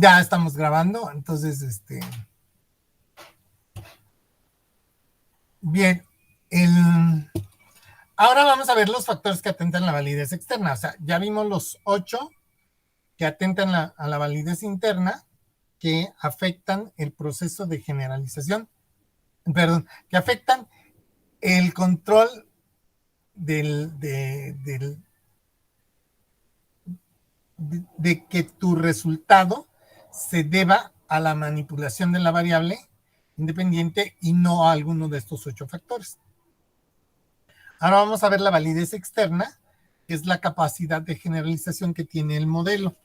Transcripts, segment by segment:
Ya estamos grabando, entonces, bien, ahora vamos a ver los factores que atentan a la validez externa. O sea, ya vimos los 8 que atentan a la validez interna, que afectan el proceso de generalización, perdón, que afectan el control de que tu resultado se deba a la manipulación de la variable independiente y no a alguno de estos 8 factores. Ahora vamos a ver la validez externa, que es la capacidad de generalización que tiene el modelo.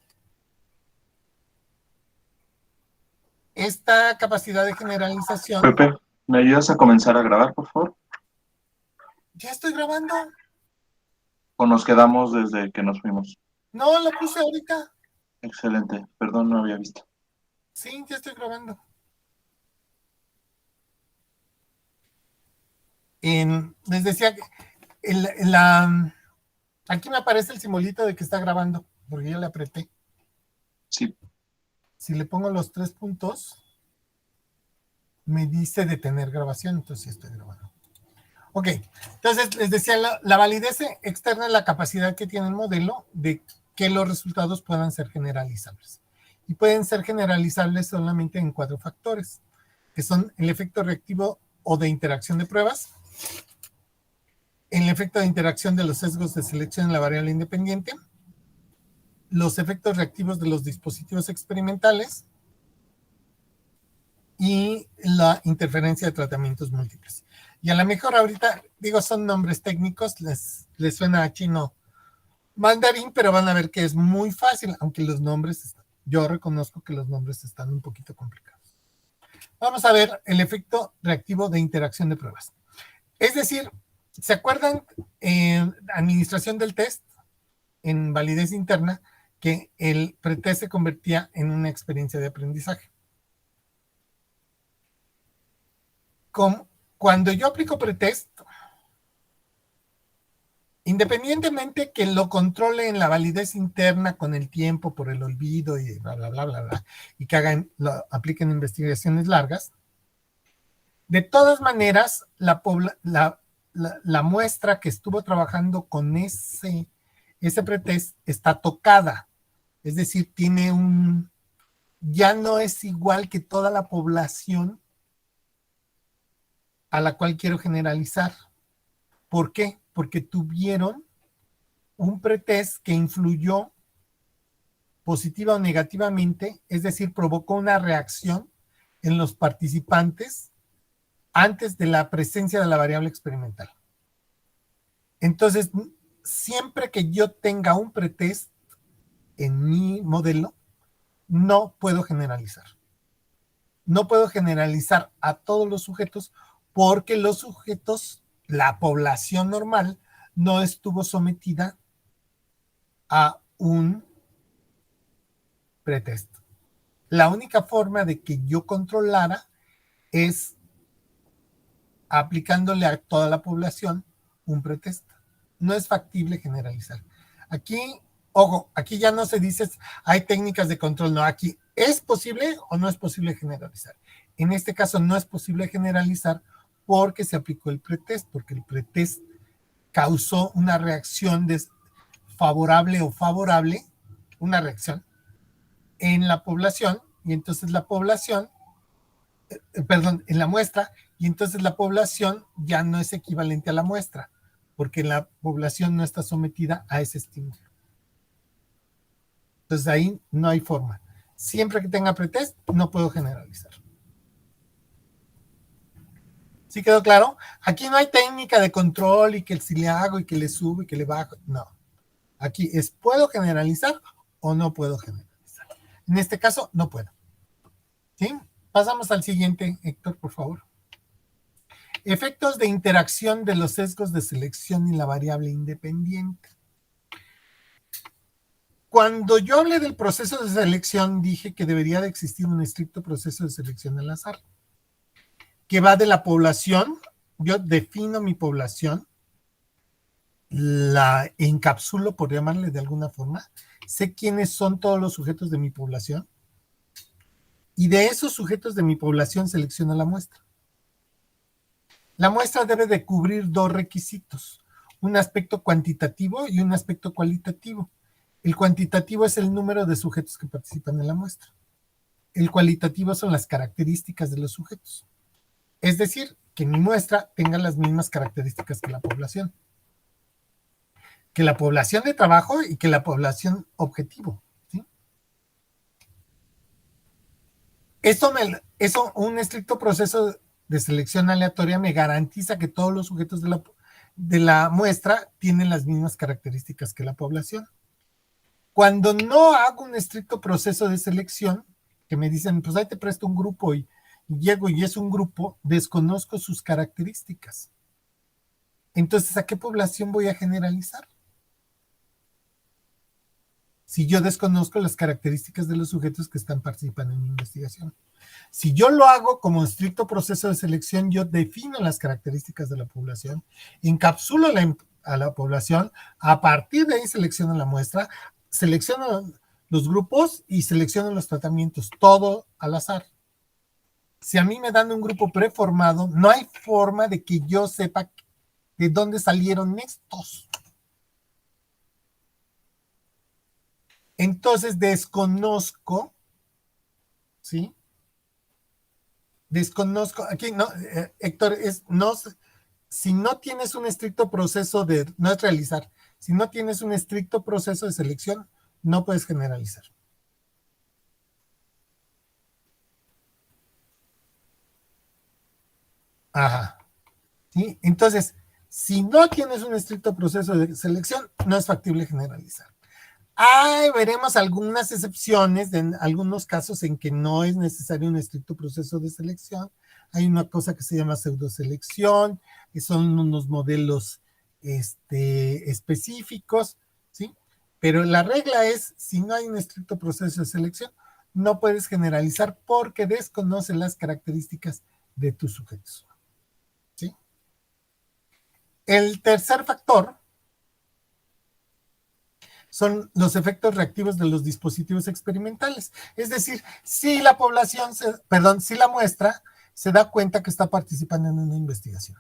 Esta capacidad de generalización... Pepe, ¿me ayudas a comenzar a grabar, por favor? Ya estoy grabando. ¿O nos quedamos desde que nos fuimos? No, lo puse ahorita. Excelente, perdón, no había visto. Sí, ya estoy grabando. Les decía que aquí me aparece el simbolito de que está grabando, porque yo le apreté. Sí. Si le pongo los 3 puntos, me dice detener grabación, entonces sí estoy grabando. Ok, entonces les decía, la validez externa es la capacidad que tiene el modelo de que los resultados puedan ser generalizables. Y pueden ser generalizables solamente en 4 factores, que son el efecto reactivo o de interacción de pruebas, el efecto de interacción de los sesgos de selección en la variable independiente, los efectos reactivos de los dispositivos experimentales y la interferencia de tratamientos múltiples. Y a lo mejor ahorita, digo, son nombres técnicos, les suena a chino mandarín, pero van a ver que es muy fácil, aunque los nombres, yo reconozco que los nombres están un poquito complicados. Vamos a ver el efecto reactivo de interacción de pruebas. Es decir, ¿se acuerdan en administración del test, en validez interna, que el pretest se convertía en una experiencia de aprendizaje? Cuando yo aplico pretest, independientemente que lo controle en la validez interna con el tiempo, por el olvido y bla, bla, bla, bla, bla, y que apliquen investigaciones largas, de todas maneras, la muestra que estuvo trabajando con ese pretest está tocada. Es decir, ya no es igual que toda la población a la cual quiero generalizar. ¿Por qué? Porque tuvieron un pretest que influyó positiva o negativamente, es decir, provocó una reacción en los participantes antes de la presencia de la variable experimental. Entonces, siempre que yo tenga un pretest en mi modelo, no puedo generalizar. No puedo generalizar a todos los sujetos porque los sujetos, la población normal, no estuvo sometida a un pretest. La única forma de que yo controlara es aplicándole a toda la población un pretest. No es factible generalizar. Aquí, ojo, aquí ya no se dice hay técnicas de control, no, aquí es posible o no es posible generalizar. En este caso no es posible generalizar porque se aplicó el pretest, porque el pretest causó una reacción favorable o favorable, una reacción en la población, y entonces la población, perdón, en la muestra, y entonces la población ya no es equivalente a la muestra, porque la población no está sometida a ese estímulo. Entonces ahí no hay forma. Siempre que tenga pretest, no puedo generalizar. ¿Sí quedó claro? Aquí no hay técnica de control y que si le hago y que le subo y que le bajo. No. Aquí es ¿puedo generalizar o no puedo generalizar? En este caso, no puedo. ¿Sí? Pasamos al siguiente, Héctor, por favor. Efectos de interacción de los sesgos de selección y la variable independiente. Cuando yo hablé del proceso de selección, dije que debería de existir un estricto proceso de selección al azar, que va de la población. Yo defino mi población, la encapsulo, por llamarle de alguna forma, sé quiénes son todos los sujetos de mi población, Y de esos sujetos de mi población selecciono la muestra. La muestra debe de cubrir dos requisitos, un aspecto cuantitativo y un aspecto cualitativo. El cuantitativo es el número de sujetos que participan en la muestra. El cualitativo son las características de los sujetos. Es decir, que mi muestra tenga las mismas características que la población. Que la población de trabajo y que la población objetivo. ¿Sí? Eso, un estricto proceso de selección aleatoria me garantiza que todos los sujetos de la muestra tienen las mismas características que la población. Cuando no hago un estricto proceso de selección, que me dicen, pues ahí te presto un grupo y llego y es un grupo, desconozco sus características. Entonces, ¿a qué población voy a generalizar? Si yo desconozco las características de los sujetos que están participando en mi investigación. Si yo lo hago como estricto proceso de selección, yo defino las características de la población, encapsulo a la población, a partir de ahí selecciono la muestra, selecciono los grupos y selecciono los tratamientos, todo al azar. Si a mí me dan un grupo preformado, no hay forma de que yo sepa de dónde salieron estos. Entonces desconozco, ¿sí? Desconozco, aquí no, Héctor, si no tienes un estricto proceso no es realizar, si no tienes un estricto proceso de selección, no puedes generalizar. Ajá. ¿Sí? Entonces, si no tienes un estricto proceso de selección, no es factible generalizar. Veremos algunas excepciones de algunos casos en que no es necesario un estricto proceso de selección. Hay una cosa que se llama pseudoselección, que son unos modelos específicos, ¿sí? Pero la regla es, si no hay un estricto proceso de selección, no puedes generalizar porque desconoces las características de tus sujetos, ¿sí? El tercer factor son los efectos reactivos de los dispositivos experimentales. Es decir, si la si la muestra se da cuenta que está participando en una investigación.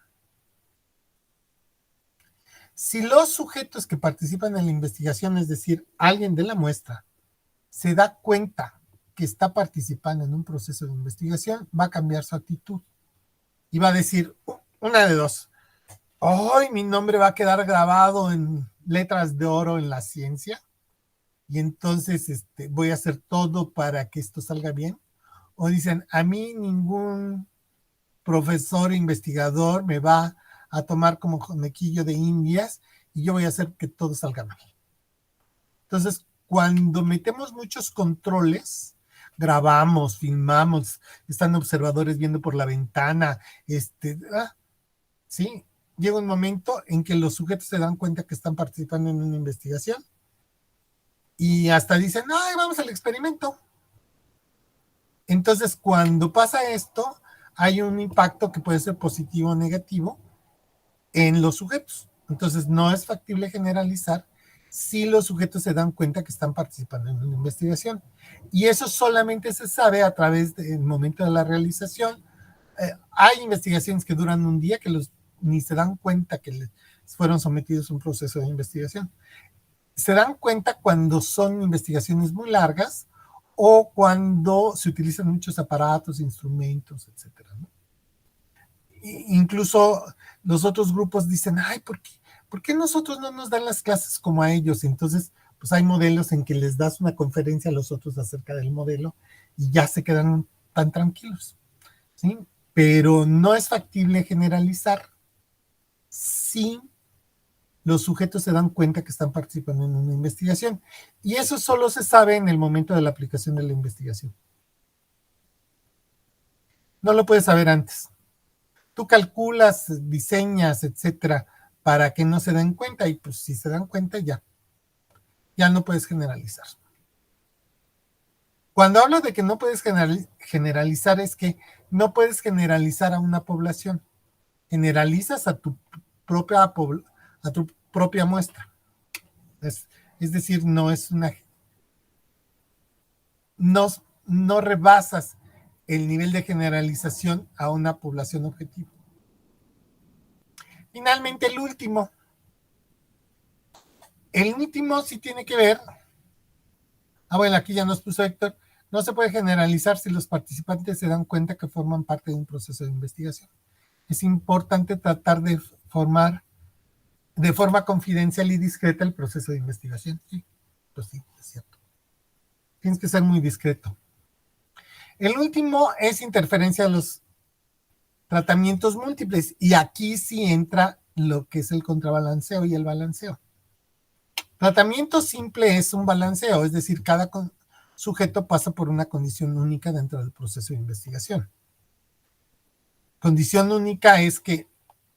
Si los sujetos que participan en la investigación, es decir, alguien de la muestra, se da cuenta que está participando en un proceso de investigación, va a cambiar su actitud y va a decir, una de dos, hoy mi nombre va a quedar grabado en letras de oro en la ciencia, y entonces voy a hacer todo para que esto salga bien. O dicen, a mí ningún profesor o investigador me va a tomar como conejillo de indias y yo voy a hacer que todo salga mal. Entonces, cuando metemos muchos controles, grabamos, filmamos, están observadores viendo por la ventana, ¿sí? Llega un momento en que los sujetos se dan cuenta que están participando en una investigación y hasta dicen, ay, vamos al experimento. Entonces, cuando pasa esto, hay un impacto que puede ser positivo o negativo en los sujetos. Entonces, no es factible generalizar si los sujetos se dan cuenta que están participando en una investigación. Y eso solamente se sabe a través del momento de la realización. Hay investigaciones que duran un día que ni se dan cuenta que fueron sometidos a un proceso de investigación. Se dan cuenta cuando son investigaciones muy largas o cuando se utilizan muchos aparatos, instrumentos, etcétera, ¿no? Incluso los otros grupos dicen, ay, ¿por qué nosotros no nos dan las clases como a ellos? Entonces, pues hay modelos en que les das una conferencia a los otros acerca del modelo y ya se quedan tan tranquilos, ¿sí? Pero no es factible generalizar si los sujetos se dan cuenta que están participando en una investigación. Y eso solo se sabe en el momento de la aplicación de la investigación. No lo puedes saber antes. Tú calculas, diseñas, etcétera, para que no se den cuenta y pues si se dan cuenta ya no puedes generalizar. Cuando hablo de que no puedes generalizar es que no puedes generalizar a una población. Generalizas a tu propia muestra. Es decir, no es no rebasas el nivel de generalización a una población objetivo. Finalmente, el último. El último sí tiene que ver. Bueno, aquí ya nos puso Héctor. No se puede generalizar si los participantes se dan cuenta que forman parte de un proceso de investigación. Es importante tratar de formar de forma confidencial y discreta el proceso de investigación. Sí, pues sí, es cierto. Tienes que ser muy discreto. El último es interferencia de los tratamientos múltiples. Y aquí sí entra lo que es el contrabalanceo y el balanceo. Tratamiento simple es un balanceo, es decir, cada sujeto pasa por una condición única dentro del proceso de investigación. Condición única es que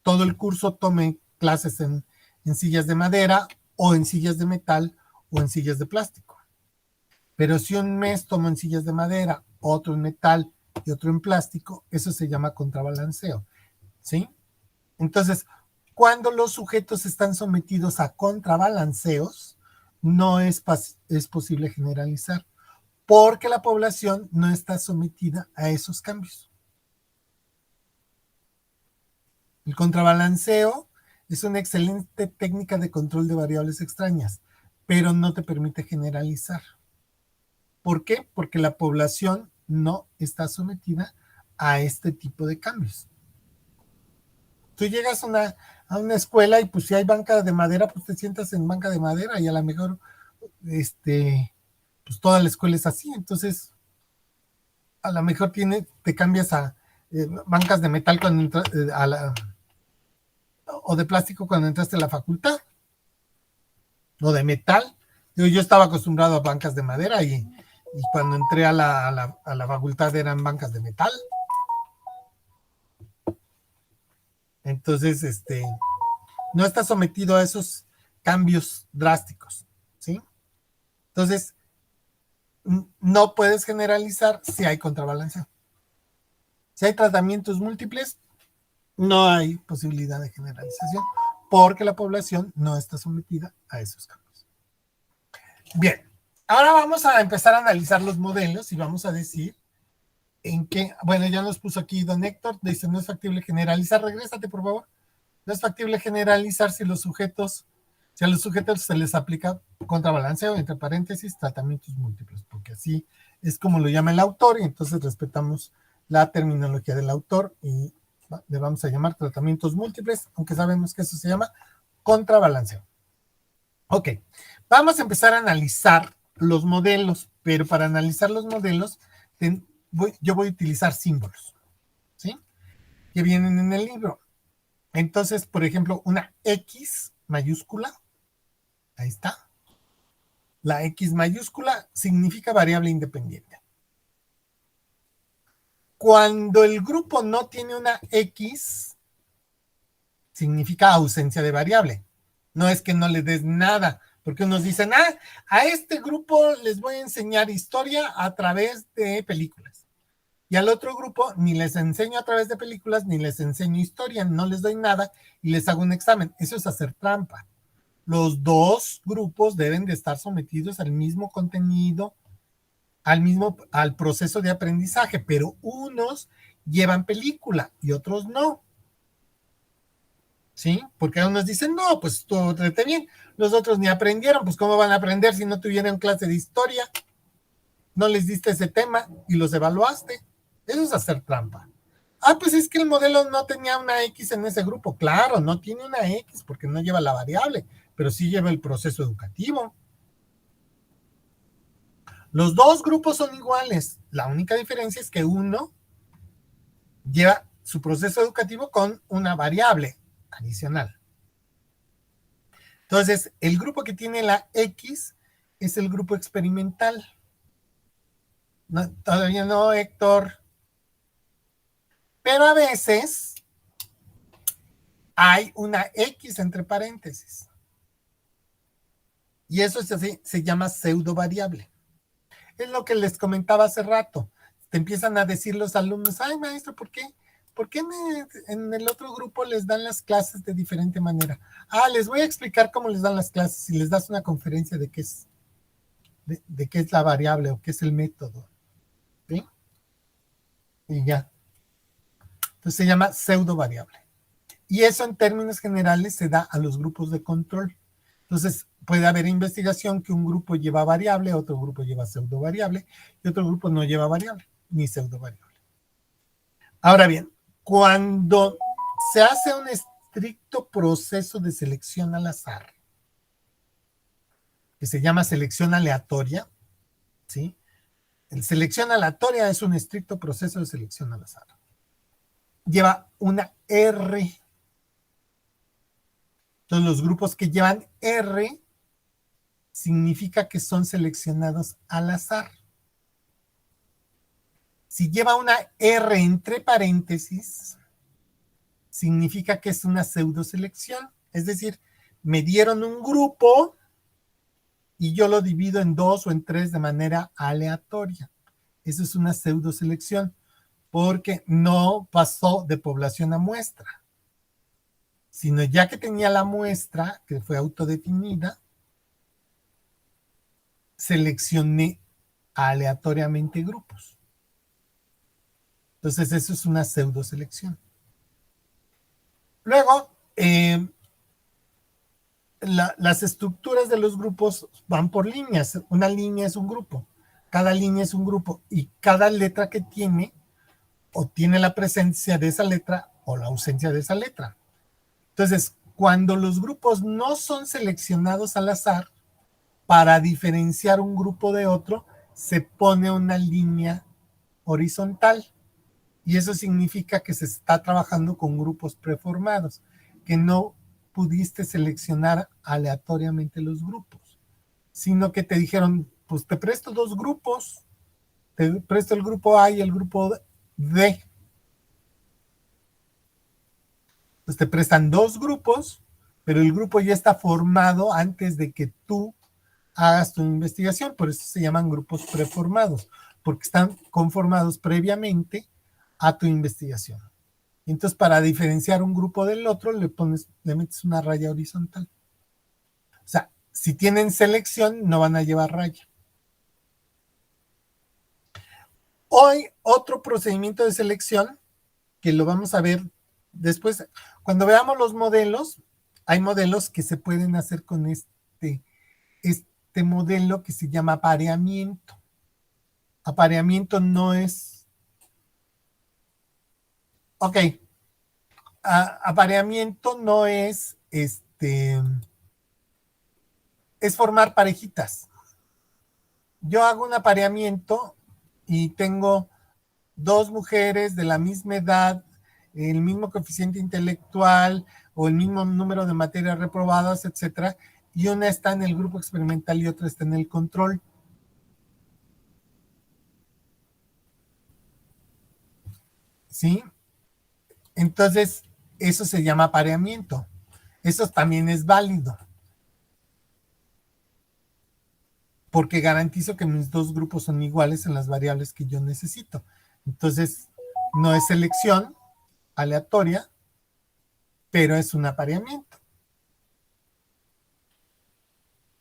todo el curso tome clases en sillas de madera o en sillas de metal o en sillas de plástico. Pero si un mes tomo en sillas de madera, otro en metal y otro en plástico, eso se llama contrabalanceo, ¿sí? Entonces, cuando los sujetos están sometidos a contrabalanceos, no es posible generalizar, porque la población no está sometida a esos cambios. El contrabalanceo es una excelente técnica de control de variables extrañas, pero no te permite generalizar. ¿Por qué? Porque la población no está sometida a este tipo de cambios. Tú llegas a una escuela y pues si hay banca de madera, pues te sientas en banca de madera y a lo mejor pues toda la escuela es así. Entonces, a lo mejor te cambias a bancas de metal cuando entras o de plástico cuando entraste a la facultad, o de metal. Yo estaba acostumbrado a bancas de madera y cuando entré a la facultad eran bancas de metal. Entonces, no está sometido a esos cambios drásticos, ¿sí? Entonces, no puedes generalizar si hay contrabalanceo. Si hay tratamientos múltiples, no hay posibilidad de generalización porque la población no está sometida a esos cambios. Bien, ahora vamos a empezar a analizar los modelos y vamos a decir en qué, bueno, ya nos puso aquí don Héctor, dice, no es factible generalizar, regrésate por favor, no es factible generalizar si a los sujetos se les aplica contrabalanceo, entre paréntesis, tratamientos múltiples, porque así es como lo llama el autor y entonces respetamos la terminología del autor y le vamos a llamar tratamientos múltiples, aunque sabemos que eso se llama contrabalanceo. Ok, vamos a empezar a analizar los modelos, pero para analizar los modelos yo voy a utilizar símbolos, ¿sí? Que vienen en el libro. Entonces, por ejemplo, una X mayúscula, ahí está. La X mayúscula significa variable independiente. Cuando el grupo no tiene una X, significa ausencia de variable. No es que no le des nada, porque unos dicen, a este grupo les voy a enseñar historia a través de películas. Y al otro grupo ni les enseño a través de películas, ni les enseño historia, no les doy nada y les hago un examen. Eso es hacer trampa. Los dos grupos deben de estar sometidos al mismo contenido, al proceso de aprendizaje, pero unos llevan película y otros no. ¿Sí? Porque unos dicen, no, pues tú trate bien. Los otros ni aprendieron, pues ¿cómo van a aprender si no tuvieron clase de historia? No les diste ese tema y los evaluaste. Eso es hacer trampa. Pues es que el modelo no tenía una X en ese grupo. Claro, no tiene una X porque no lleva la variable, pero sí lleva el proceso educativo. Los dos grupos son iguales. La única diferencia es que uno lleva su proceso educativo con una variable adicional. Entonces, el grupo que tiene la X es el grupo experimental. No, todavía no, Héctor. Pero a veces hay una X entre paréntesis. Y eso se llama pseudo variable. Es lo que les comentaba hace rato. Te empiezan a decir los alumnos, ay maestro, ¿por qué en el otro grupo les dan las clases de diferente manera? Les voy a explicar cómo les dan las clases si les das una conferencia de qué es la variable o qué es el método. ¿Sí? y ya. Entonces se llama pseudo variable. Y eso en términos generales se da a los grupos de control. Entonces puede haber investigación que un grupo lleva variable, otro grupo lleva pseudo variable y otro grupo no lleva variable ni pseudo variable. Ahora bien, cuando se hace un estricto proceso de selección al azar, que se llama selección aleatoria, ¿sí? La selección aleatoria es un estricto proceso de selección al azar. Lleva una R. Entonces, los grupos que llevan R significa que son seleccionados al azar. Si lleva una R entre paréntesis, significa que es una pseudo selección. Es decir, me dieron un grupo y yo lo divido en 2 o en 3 de manera aleatoria. Eso es una pseudo selección porque no pasó de población a muestra, sino ya que tenía la muestra, que fue autodefinida, seleccioné aleatoriamente grupos. Entonces eso es una pseudo selección. Luego, las estructuras de los grupos van por líneas. Una línea es un grupo, cada línea es un grupo y cada letra que tiene o tiene la presencia de esa letra o la ausencia de esa letra. Entonces, cuando los grupos no son seleccionados al azar, para diferenciar un grupo de otro, se pone una línea horizontal. Y eso significa que se está trabajando con grupos preformados, que no pudiste seleccionar aleatoriamente los grupos, sino que te dijeron, pues te presto 2 grupos, te presto el grupo A y el grupo D. Pues te prestan 2 grupos, pero el grupo ya está formado antes de que tú hagas tu investigación, por eso se llaman grupos preformados, porque están conformados previamente a tu investigación. Entonces, para diferenciar un grupo del otro, le metes una raya horizontal. O sea, si tienen selección, no van a llevar raya. Hoy, otro procedimiento de selección, que lo vamos a ver después, cuando veamos los modelos, hay modelos que se pueden hacer con este modelo que se llama apareamiento. Apareamiento no es... Ok, apareamiento no es es formar parejitas. Yo hago un apareamiento y tengo 2 mujeres de la misma edad, el mismo coeficiente intelectual o el mismo número de materias reprobadas, etcétera, y una está en el grupo experimental y otra está en el control. ¿Sí? Entonces, eso se llama apareamiento. Eso también es válido, porque garantizo que mis 2 grupos son iguales en las variables que yo necesito. Entonces, no es selección aleatoria, pero es un apareamiento.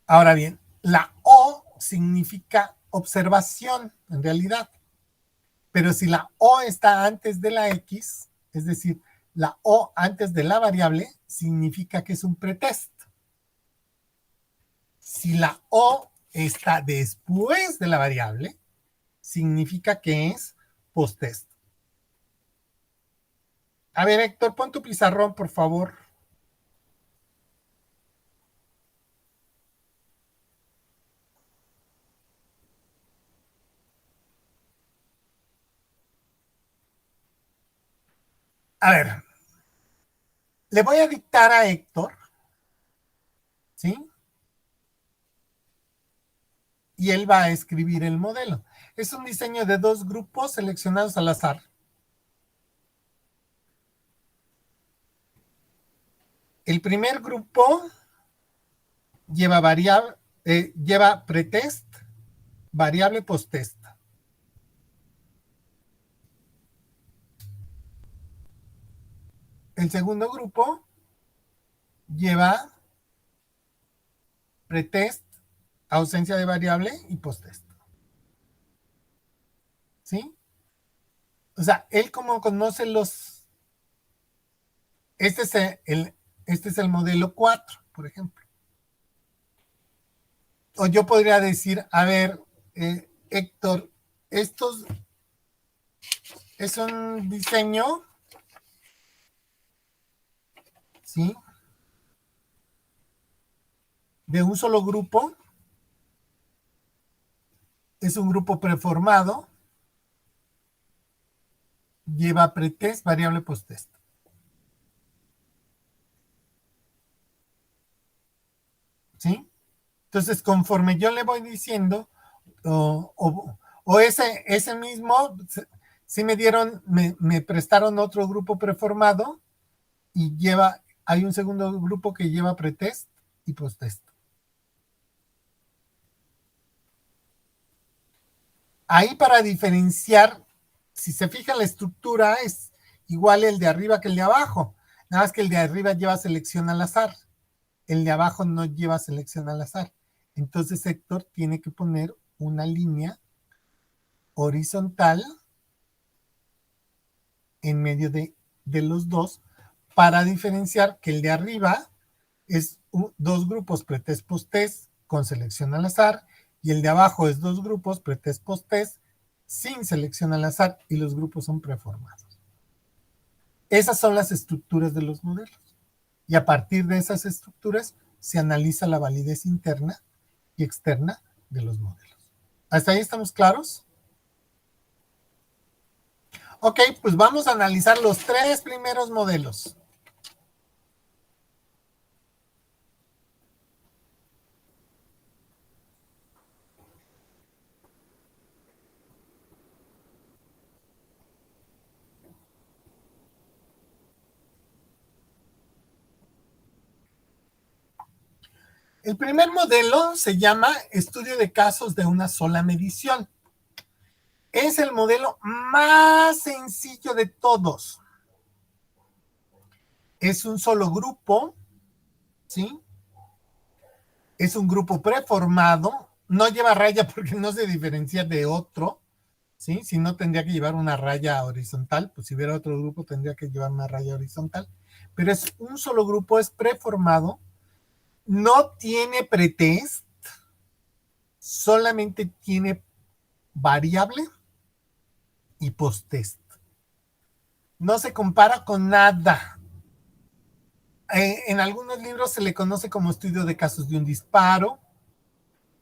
Ahora bien, la O significa observación, en realidad. Pero si la O está antes de la X, es decir, la O antes de la variable, significa que es un pretest. Si la O está después de la variable, significa que es posttest. A ver, Héctor, pon tu pizarrón, por favor. A ver, le voy a dictar a Héctor, ¿sí? Y él va a escribir el modelo. Es un diseño de 2 grupos seleccionados al azar. El primer grupo lleva variable, lleva pretest, variable posttest. El segundo grupo lleva pretest, ausencia de variable y posttest. ¿Sí? O sea, él como conoce los... Este es el modelo 4, por ejemplo. O yo podría decir, a ver, Héctor, estos es un diseño, ¿sí? De un solo grupo. Es un grupo preformado. Lleva pretest, variable posttest. ¿Sí? Entonces, conforme yo le voy diciendo, o ese mismo, sí me dieron, me prestaron otro grupo preformado y hay un segundo grupo que lleva pretest y posttest. Ahí para diferenciar, si se fija la estructura, es igual el de arriba que el de abajo. Nada más que el de arriba lleva selección al azar. El de abajo no lleva selección al azar. Entonces Héctor tiene que poner una línea horizontal en medio de los dos para diferenciar que el de arriba es dos grupos pretest posttest con selección al azar y el de abajo es dos grupos pretest posttest sin selección al azar y los grupos son preformados. Esas son las estructuras de los modelos y a partir de esas estructuras se analiza la validez interna y externa de los modelos. ¿Hasta ahí estamos claros? Ok, pues vamos a analizar los 3 primeros modelos. El primer modelo se llama estudio de casos de una sola medición. Es el modelo más sencillo de todos. Es un solo grupo, ¿sí? Es un grupo preformado, no lleva raya porque no se diferencia de otro, ¿sí? Si no tendría que llevar una raya horizontal, pues si hubiera otro grupo tendría que llevar una raya horizontal, pero es un solo grupo, es preformado, no tiene pretest, solamente tiene variable y posttest. No se compara con nada. En algunos libros se le conoce como estudio de casos de un disparo.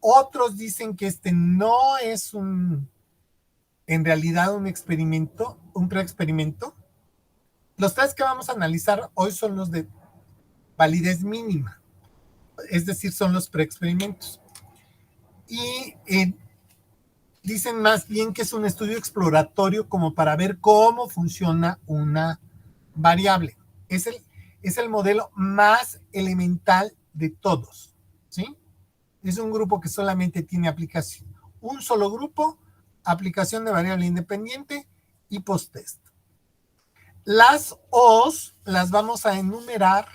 Otros dicen que este no es en realidad un experimento, un preexperimento. Los 3 que vamos a analizar hoy son los de validez mínima, es decir, son los preexperimentos. Y dicen más bien que es un estudio exploratorio como para ver cómo funciona una variable. Es el modelo más elemental de todos, ¿sí? Es un grupo que solamente tiene aplicación. Un solo grupo, aplicación de variable independiente y posttest. Las O's las vamos a enumerar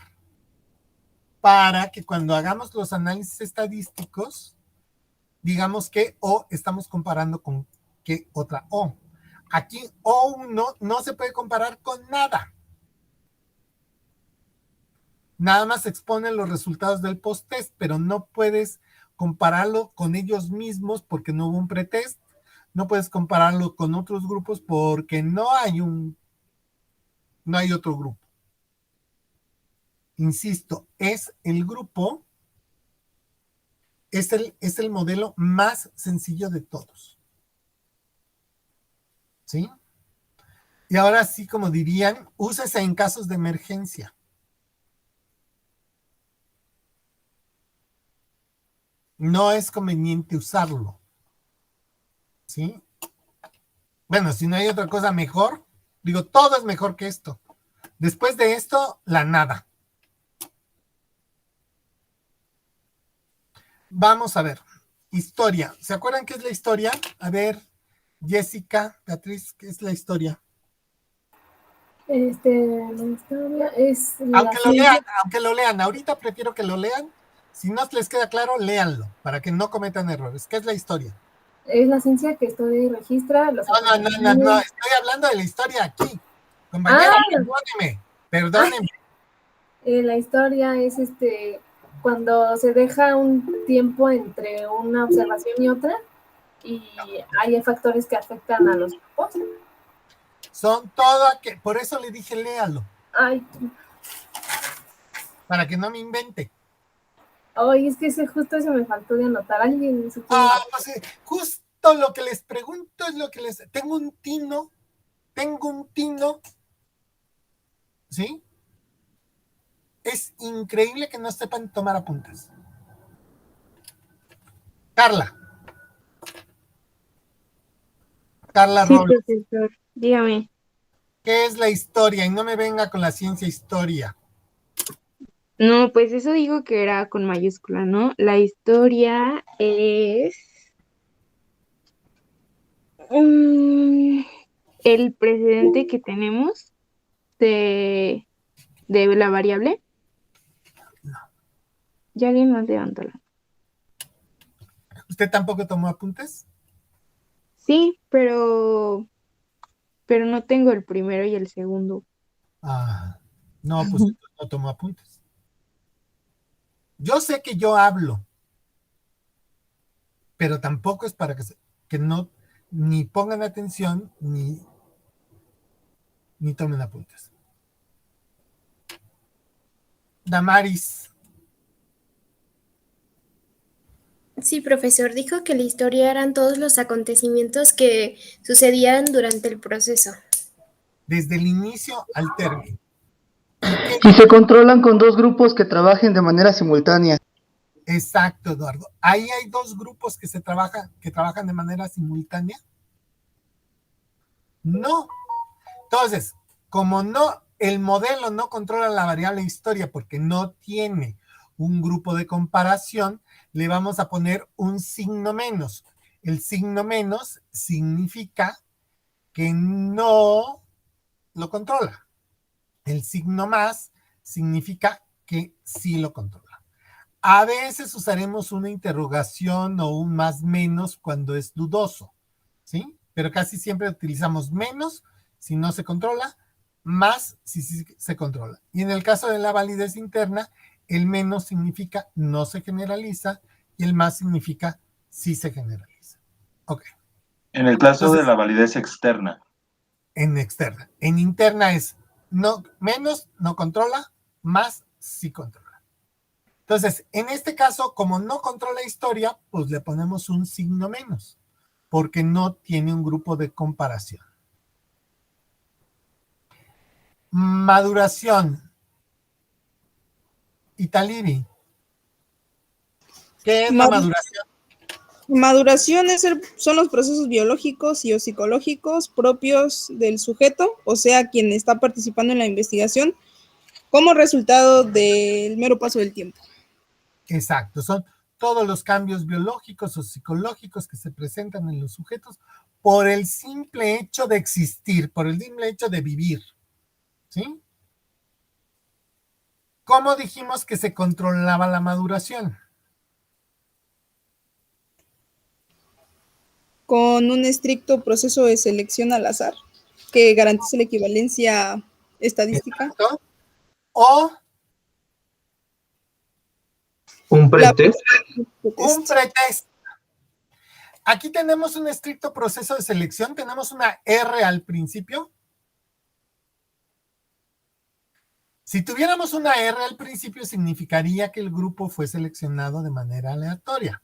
para que cuando hagamos los análisis estadísticos, digamos que O estamos comparando con qué otra O. Aquí O1 no se puede comparar con nada. Nada más exponen los resultados del post-test, pero no puedes compararlo con ellos mismos porque no hubo un pretest. No puedes compararlo con otros grupos porque no hay otro grupo. Insisto, es el grupo, es el modelo más sencillo de todos. ¿Sí? Y ahora sí, como dirían, úsese en casos de emergencia. No es conveniente usarlo. ¿Sí? Bueno, si no hay otra cosa mejor, digo, todo es mejor que esto. Después de esto, la nada. Vamos a ver. Historia. ¿Se acuerdan qué es la historia? A ver, Jessica, Beatriz, ¿qué es la historia? La historia es la Aunque lo lean, ahorita prefiero que lo lean. Si no les queda claro, léanlo, para que no cometan errores. ¿Qué es la historia? es la ciencia que estudia y registra los No, acontecimientos. estoy hablando de la historia aquí. Compañero, perdóneme. La historia es cuando se deja un tiempo entre una observación y otra y hay factores que afectan a los grupos. Son todo por eso le dije léalo, Ay, para que no me invente. es que justo eso me faltó de anotar. Alguien Pues justo lo que les pregunto es lo que les... Tengo un tino, ¿sí? Es increíble que no sepan tomar apuntes. Carla Sí, Robles, profesor, dígame. ¿qué es la historia? Y no me venga con la ciencia historia. No, pues eso digo que era con mayúscula, ¿no? La historia es el precedente que tenemos de la variable. Ya alguien más levantó la. ¿Usted tampoco tomó apuntes? Sí, pero no tengo el primero y el segundo. No, pues no tomó apuntes. Yo sé que yo hablo, pero tampoco es para que no ni pongan atención ni tomen apuntes. Damaris, Sí, profesor, dijo que la historia eran todos los acontecimientos que sucedían durante el proceso. desde el inicio al término. Y se controlan con dos grupos que trabajen de manera simultánea. Exacto, Eduardo. Ahí hay dos grupos que trabajan de manera simultánea. No. Entonces, como el modelo no controla la variable historia porque no tiene un grupo de comparación, le vamos a poner un signo menos. El signo menos significa que no lo controla. El signo más significa que sí lo controla. A veces usaremos una interrogación o un más menos cuando es dudoso, ¿sí? Pero casi siempre utilizamos menos si no se controla, más si sí se controla. Y en el caso de la validez interna, el menos significa no se generaliza y el más significa sí se generaliza. Ok. En el caso de la validez externa. En externa. En interna es menos no controla, más sí controla. Entonces, en este caso, como no controla historia, pues le ponemos un signo menos, porque no tiene un grupo de comparación. Maduración. Italibi. ¿Qué es la maduración? Maduración son los procesos biológicos y o psicológicos propios del sujeto, o sea, quien está participando en la investigación, como resultado del mero paso del tiempo. Exacto, son todos los cambios biológicos o psicológicos que se presentan en los sujetos por el simple hecho de existir, por el simple hecho de vivir, ¿sí? ¿Cómo dijimos que se controlaba la maduración? Con un estricto proceso de selección al azar que garantice la equivalencia estadística. Exacto. O un pretest. Un pretest. Aquí tenemos un estricto proceso de selección, tenemos una R al principio. Si tuviéramos una R al principio, significaría que el grupo fue seleccionado de manera aleatoria.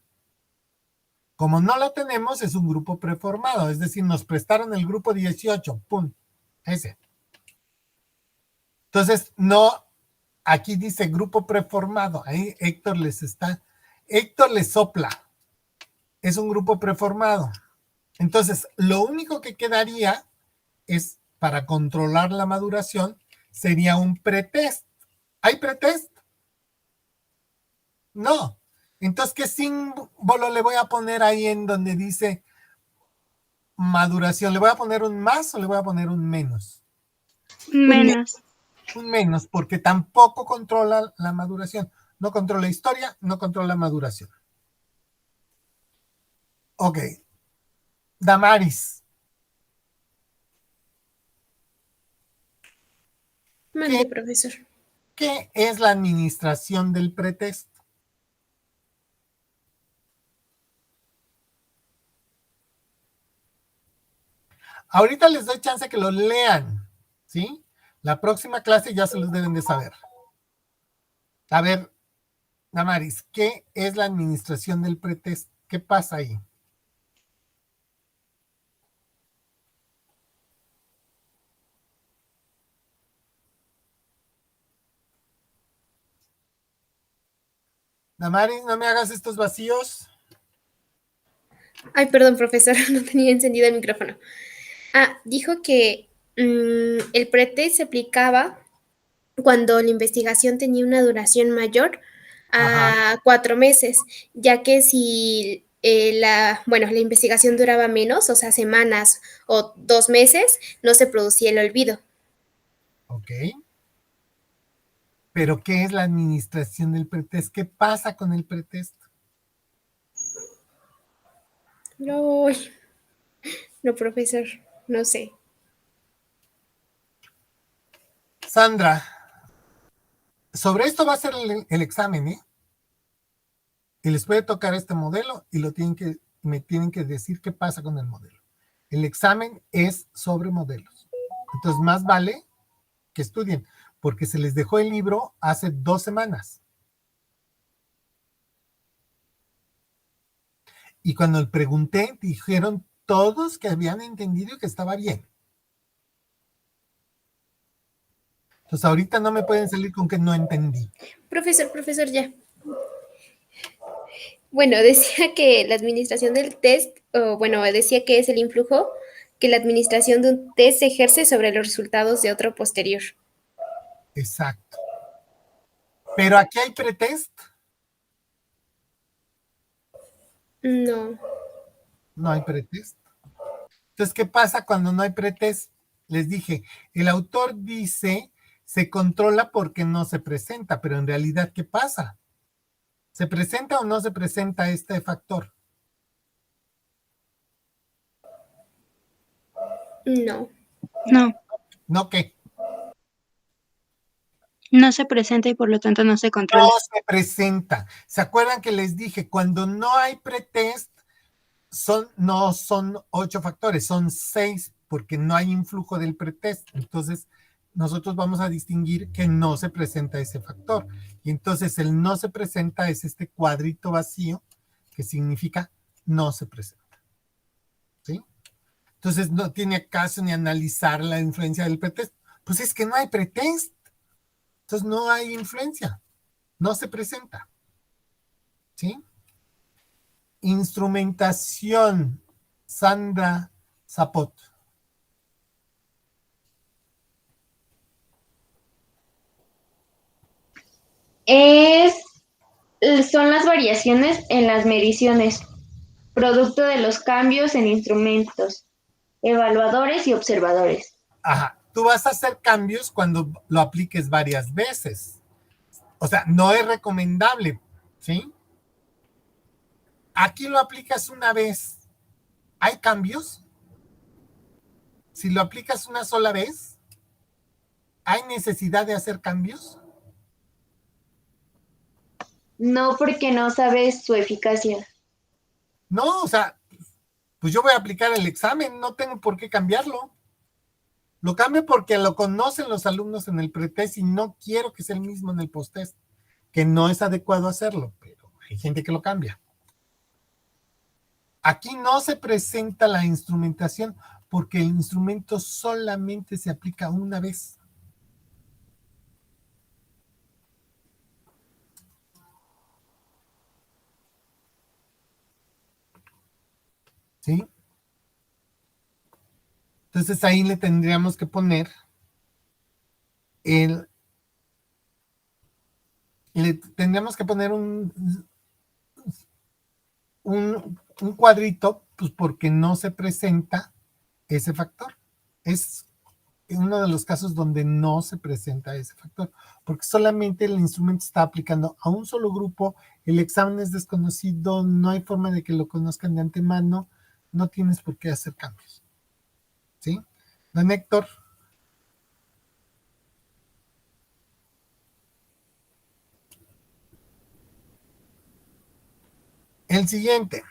Como no lo tenemos, es un grupo preformado, es decir, nos prestaron el grupo 18, ¡pum! Ese. Entonces, no, aquí dice grupo preformado, ahí Héctor les sopla. Es un grupo preformado. Entonces, lo único que quedaría es, para controlar la maduración, sería un pretest. ¿Hay pretest? No. Entonces, ¿qué símbolo le voy a poner ahí en donde dice maduración? ¿Le voy a poner un más o le voy a poner un menos? Menos. Un menos, porque tampoco controla la maduración. No controla historia, no controla maduración. Ok. Damaris, Mande, profesor. ¿qué es la administración del pretexto? Ahorita les doy chance que lo lean, ¿sí? La próxima clase ya se los deben de saber. A ver, Damaris, ¿qué es la administración del pretexto? ¿Qué pasa ahí? Damaris, no me hagas estos vacíos. Ay, perdón, profesor, no tenía encendido el micrófono. Dijo que el pretexto se aplicaba cuando la investigación tenía una duración mayor a 4 meses, ya que si la investigación duraba menos, o sea, semanas o 2 meses, no se producía el olvido. Ok. Pero ¿qué es la administración del pretexto? ¿Qué pasa con el pretexto? No, no, profesor, no sé. Sandra, sobre esto va a ser el examen, ¿eh? Y les puede tocar este modelo y me tienen que decir qué pasa con el modelo. El examen es sobre modelos. Entonces, más vale que estudien, porque se les dejó el libro hace 2 semanas. Y cuando le pregunté, dijeron todos que habían entendido y que estaba bien. Entonces, ahorita no me pueden salir con que no entendí. Profesor, ya. Bueno, decía que la administración del test, decía que es el influjo que la administración de un test ejerce sobre los resultados de otro posterior. Exacto. Pero aquí hay pretest. No. No hay pretest. Entonces, ¿qué pasa cuando no hay pretest? Les dije, el autor dice, se controla porque no se presenta, pero en realidad, ¿qué pasa? ¿Se presenta o no se presenta este factor? No. No, ¿No qué? no se presenta y por lo tanto no se No controla. se presenta. ¿Se acuerdan que les dije, cuando no hay pretest, no son 8 factores, son 6, porque no hay influjo del pretest. Entonces, nosotros vamos a distinguir que no se presenta ese factor. Y entonces el no se presenta es este cuadrito vacío, que significa no se presenta. ¿Sí? Entonces, no tiene caso ni analizar la influencia del pretest. Pues es que no hay pretest. Entonces, no hay influencia. No se presenta. ¿Sí? Instrumentación. Sandra Zapot. Son las variaciones en las mediciones, producto de los cambios en instrumentos, evaluadores y observadores. Ajá. Tú vas a hacer cambios cuando lo apliques varias veces. O sea, no es recomendable, ¿sí? Aquí lo aplicas una vez. ¿Hay cambios? Si lo aplicas una sola vez, ¿hay necesidad de hacer cambios? No, porque no sabes su eficacia. No, o sea, pues yo voy a aplicar el examen, no tengo por qué cambiarlo. Lo cambio porque lo conocen los alumnos en el pretest y no quiero que sea el mismo en el posttest, que no es adecuado hacerlo, pero hay gente que lo cambia. Aquí no se presenta la instrumentación porque el instrumento solamente se aplica una vez. ¿Sí? Entonces ahí le tendríamos que poner un cuadrito, pues porque no se presenta ese factor. Es uno de los casos donde no se presenta ese factor, porque solamente el instrumento está aplicando a un solo grupo, el examen es desconocido, no hay forma de que lo conozcan de antemano, no tienes por qué hacer cambios. ¿Sí? Don Héctor. El siguiente.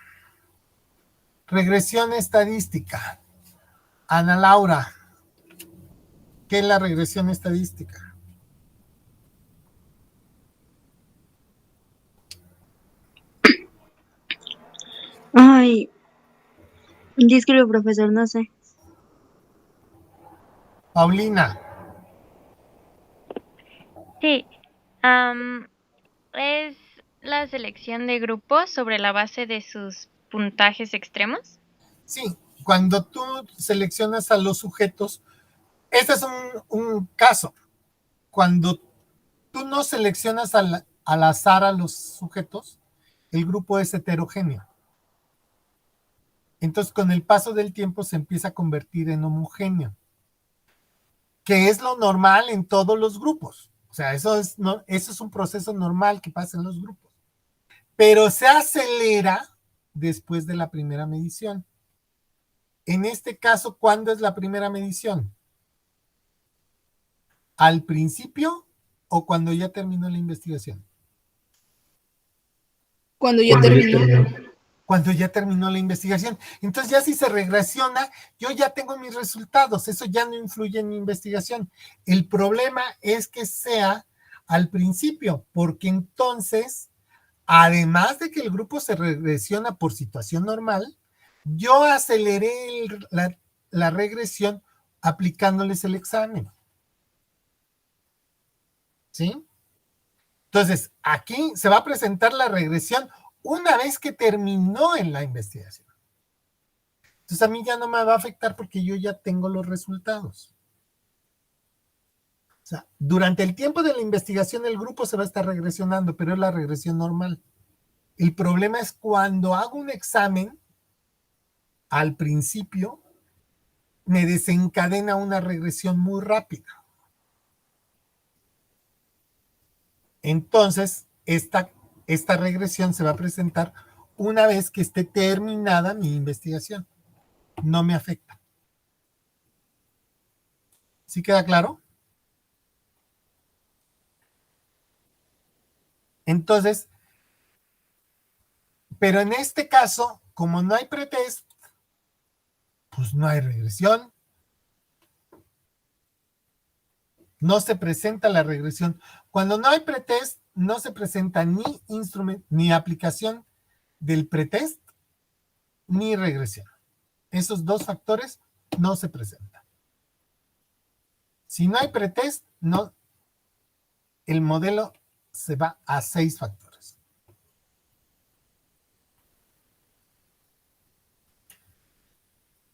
Regresión estadística. Ana Laura, ¿qué es la regresión estadística? Ay, disculpe, profesor, no sé. Paulina. Sí, es la selección de grupos sobre la base de sus puntajes extremos. Sí, cuando tú seleccionas a los sujetos, este es un caso. Cuando tú no seleccionas al azar a los sujetos, el grupo es heterogéneo. Entonces, con el paso del tiempo se empieza a convertir en homogéneo, que es lo normal en todos los grupos. O sea, eso es un proceso normal que pasa en los grupos. Pero se acelera después de la primera medición. En este caso, ¿cuándo es la primera medición? ¿Al principio o cuando ya terminó la investigación? Cuando ya terminó. Cuando ya terminó la investigación. Entonces ya si se regresiona, yo ya tengo mis resultados, eso ya no influye en mi investigación. El problema es que sea al principio, porque entonces, además de que el grupo se regresiona por situación normal, yo aceleré la regresión aplicándoles el examen. ¿Sí? Entonces, aquí se va a presentar la regresión una vez que terminó en la investigación. Entonces, a mí ya no me va a afectar porque yo ya tengo los resultados. O sea, durante el tiempo de la investigación el grupo se va a estar regresionando, pero es la regresión normal. El problema es cuando hago un examen, al principio, me desencadena una regresión muy rápida. Entonces, esta regresión se va a presentar una vez que esté terminada mi investigación. No me afecta. ¿Sí queda claro? Entonces, pero en este caso, como no hay pretest, pues no hay regresión. No se presenta la regresión. Cuando no hay pretest, no se presenta ni aplicación del pretest, ni regresión. Esos dos factores no se presentan. Si no hay pretest, no, el modelo se va a 6 factores.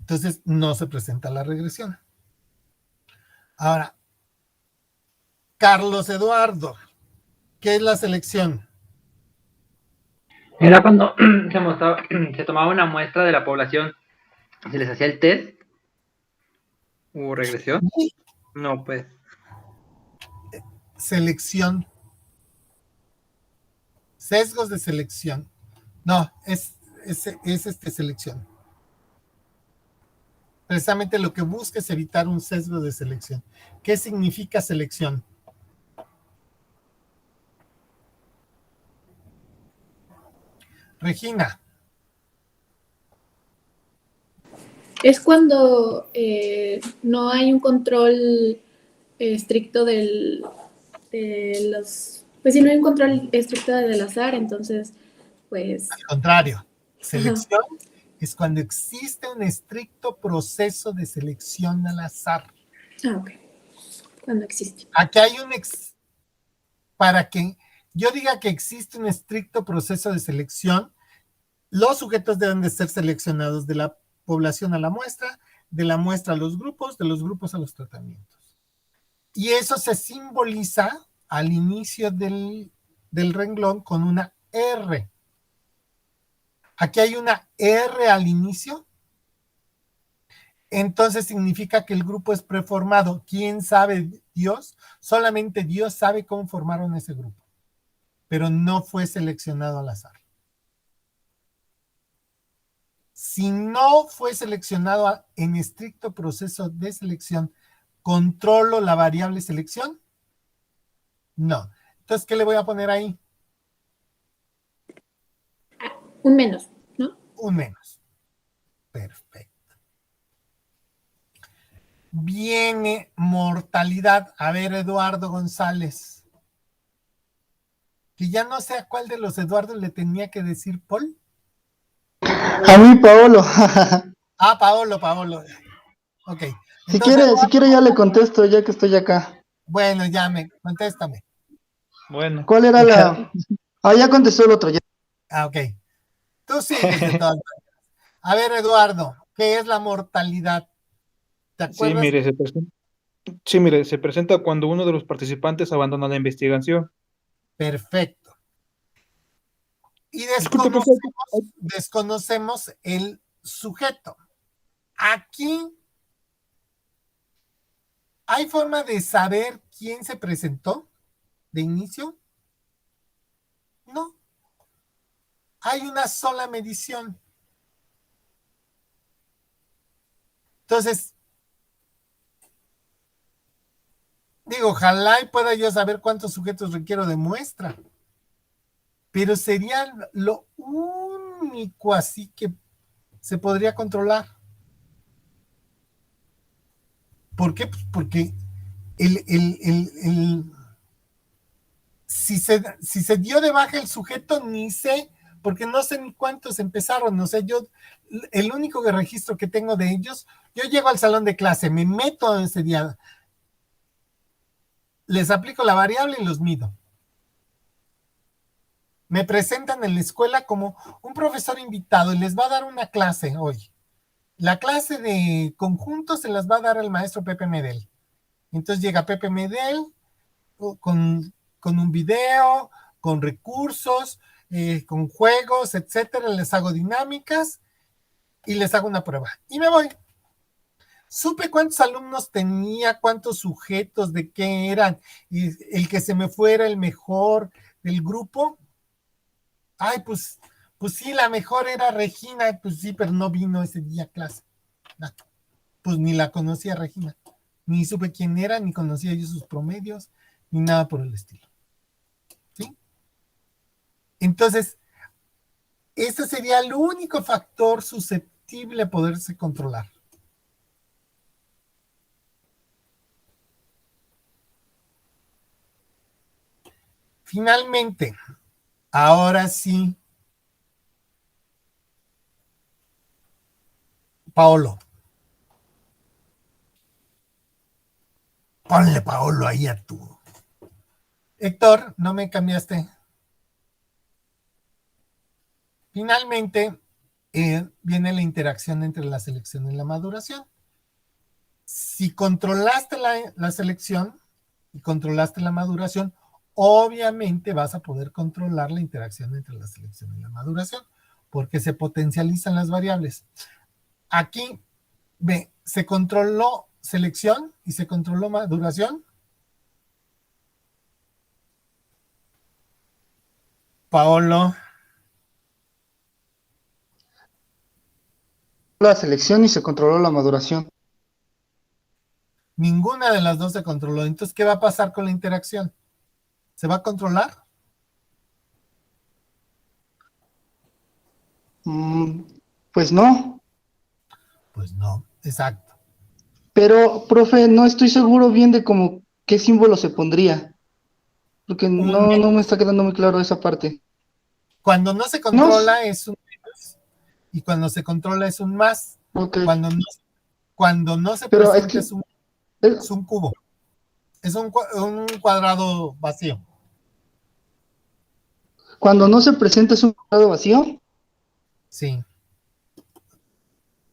Entonces, no se presenta la regresión. Ahora, Carlos Eduardo, ¿qué es la selección? Era cuando se tomaba una muestra de la población, se les hacía el test. ¿Hubo regresión? No, pues. Selección. Sesgos de selección. No, es selección. Precisamente lo que busca es evitar un sesgo de selección. ¿Qué significa selección? Regina. Es cuando no hay un control estricto de los... Pues si no hay un control estricto del azar, entonces, pues... Al contrario, selección es cuando existe un estricto proceso de selección al azar. Ah, ok. Cuando existe. Aquí hay para que yo diga que existe un estricto proceso de selección, los sujetos deben de ser seleccionados de la población a la muestra, de la muestra a los grupos, de los grupos a los tratamientos. Y eso se simboliza al inicio del renglón con una R. Aquí hay una R al inicio. Entonces significa que el grupo es preformado. ¿Quién sabe? Dios. Solamente Dios sabe cómo formaron ese grupo. Pero no fue seleccionado al azar. Si no fue seleccionado en estricto proceso de selección, ¿controlo la variable selección? No. Entonces, ¿qué le voy a poner ahí? Un menos, ¿no? Un menos. Perfecto. Viene mortalidad. A ver, Eduardo González. Que ya no sé a cuál de los Eduardos le tenía que decir Paul. A mí, Paolo. Ah, Paolo. Ok. Si Entonces, quiere ya le contesto, ya que estoy acá. bueno, contéstame. Bueno. ¿Cuál era la...? Ah, ya contestó el otro. Ya. Ah, ok. Tú sigues de todas maneras. A ver, Eduardo, ¿qué es la mortalidad? ¿Te Sí, acuerdas? mire, se presenta cuando uno de los participantes abandona la investigación. Perfecto. Y Disculpe, profe. desconocemos el sujeto. Aquí, ¿hay forma de saber quién se presentó de inicio? No. Hay una sola medición. Entonces, digo, ojalá y pueda yo saber cuántos sujetos requiero de muestra. Pero sería lo único así que se podría controlar. ¿Por qué? Pues porque si se dio de baja el sujeto, ni sé, porque no sé ni cuántos empezaron. O sea, yo, el único registro que tengo de ellos, yo llego al salón de clase, me meto ese día, les aplico la variable y los mido. Me presentan en la escuela como un profesor invitado y les va a dar una clase hoy. La clase de conjunto se las va a dar el maestro Pepe Medel. Entonces llega Pepe Medel con un video, con recursos, con juegos, etcétera. Les hago dinámicas y les hago una prueba. Y me voy. Supe cuántos alumnos tenía, cuántos sujetos, de qué eran, y el que se me fuera el mejor del grupo. Ay, pues sí, la mejor era Regina, pues sí, pero no vino ese día a clase. No, pues ni la conocía Regina, ni supe quién era, ni conocía yo sus promedios, ni nada por el estilo. ¿Sí? Entonces, ese sería el único factor susceptible a poderse controlar. Finalmente, ahora sí, Paolo. Ponle Paolo ahí a tú. Héctor, no me cambiaste. Finalmente, viene la interacción entre la selección y la maduración. Si controlaste la selección y controlaste la maduración, obviamente vas a poder controlar la interacción entre la selección y la maduración, porque se potencializan las variables. Aquí, ve, se controló selección y se controló maduración. Paolo. La selección y se controló la maduración. Ninguna de las dos se controló. Entonces, ¿qué va a pasar con la interacción? ¿Se va a controlar? Pues no. Pues no, exacto. Pero, profe, no estoy seguro bien de cómo qué símbolo se pondría. Porque no me está quedando muy claro esa parte. Cuando no se controla es un menos y cuando se controla es un más. Okay. Cuando no se pero presenta es un cubo. Es un cuadrado vacío. Cuando no se presenta es un cuadrado vacío. Sí.